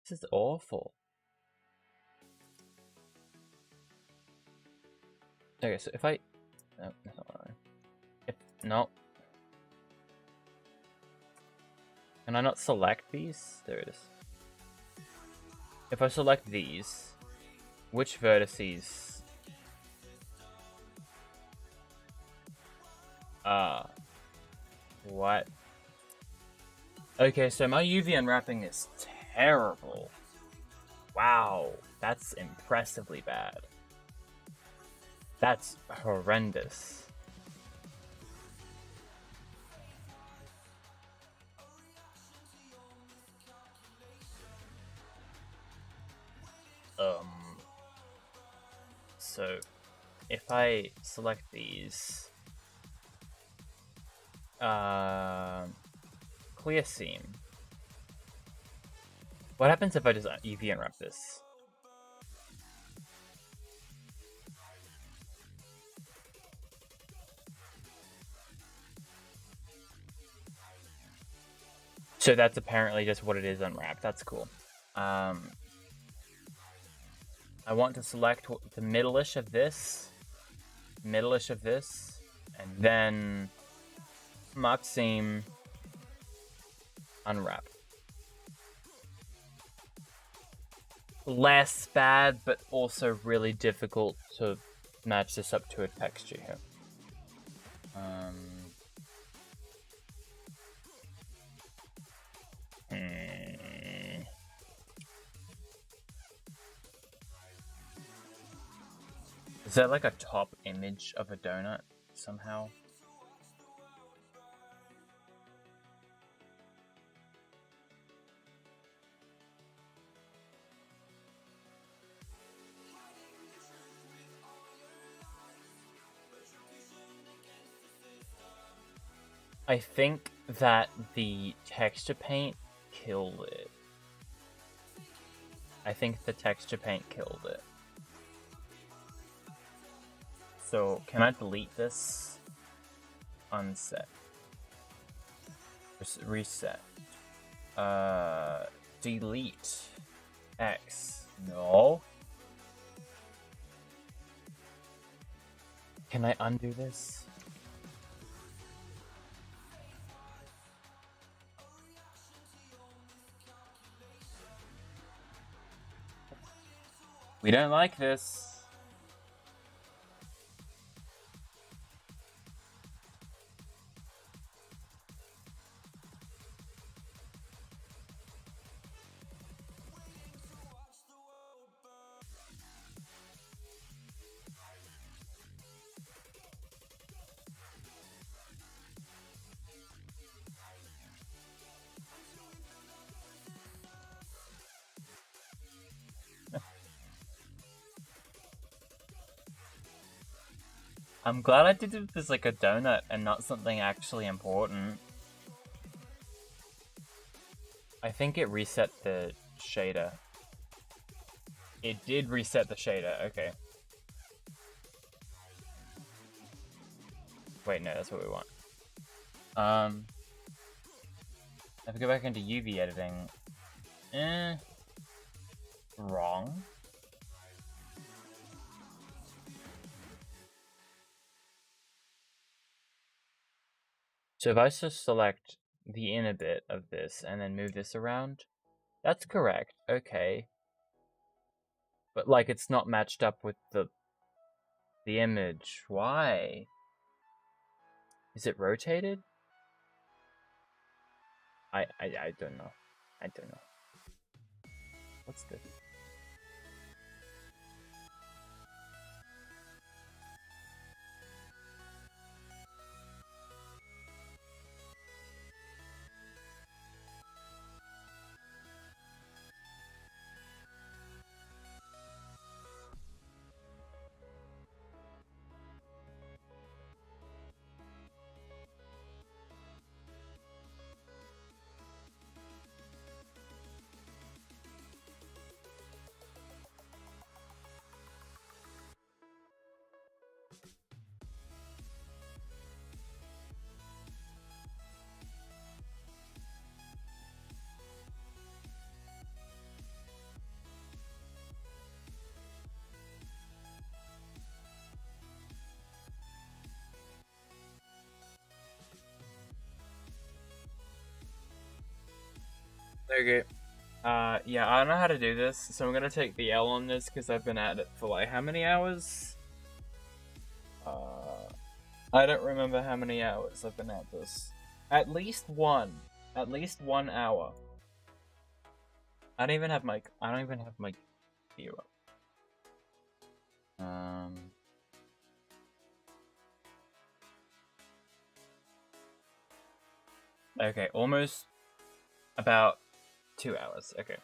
This is awful. Okay, so if I... No, that's not right. No. Can I not select these? There it is. If I select these, which vertices... What? Okay, so my UV unwrapping is terrible. Wow, that's impressively bad. That's horrendous. So if I select these, clear seam. What happens if I just UV unwrap this? So that's apparently just what it is unwrapped. That's cool. I want to select the middle-ish of this, and then mark seam, unwrap. Less bad, but also really difficult to match this up to a texture here. Is that like a top image of a donut somehow? I think that the texture paint killed it. So, can I delete this? Unset. Reset. Delete. X. No. Can I undo this? We don't like this. I'm glad I did it as like a donut and not something actually important. I think it reset the shader. It did reset the shader, okay. Wait, no, that's what we want. If we go back into UV editing, wrong. So if I just select the inner bit of this and then move this around, that's correct. Okay. But like it's not matched up with the image. Why? Is it rotated? I don't know. I don't know. What's this? Okay. Yeah, I don't know how to do this, so I'm gonna take the L on this because I've been at it for like how many hours? I don't remember how many hours I've been at this. At least one. At least 1 hour. I don't even have my computer up. Okay, almost about 2 hours. Okay.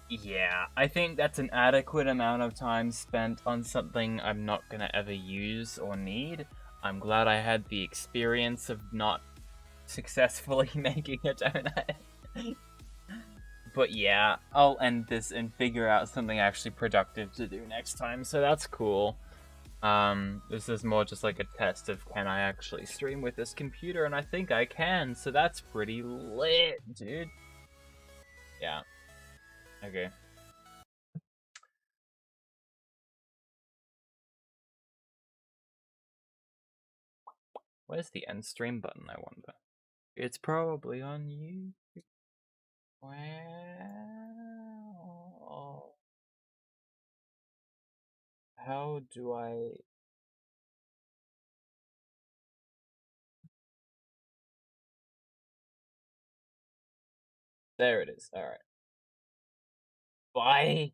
Yeah, I think that's an adequate amount of time spent on something I'm not gonna ever use or need. I'm glad I had the experience of not successfully making a donut. But yeah, I'll end this and figure out something actually productive to do next time, so that's cool. This is more just like a test of can I actually stream with this computer, and I think I can, so that's pretty lit, dude. Yeah. Okay. Where's the end stream button, I wonder? It's probably on you. Wow. How do I... There it is, alright. Bye!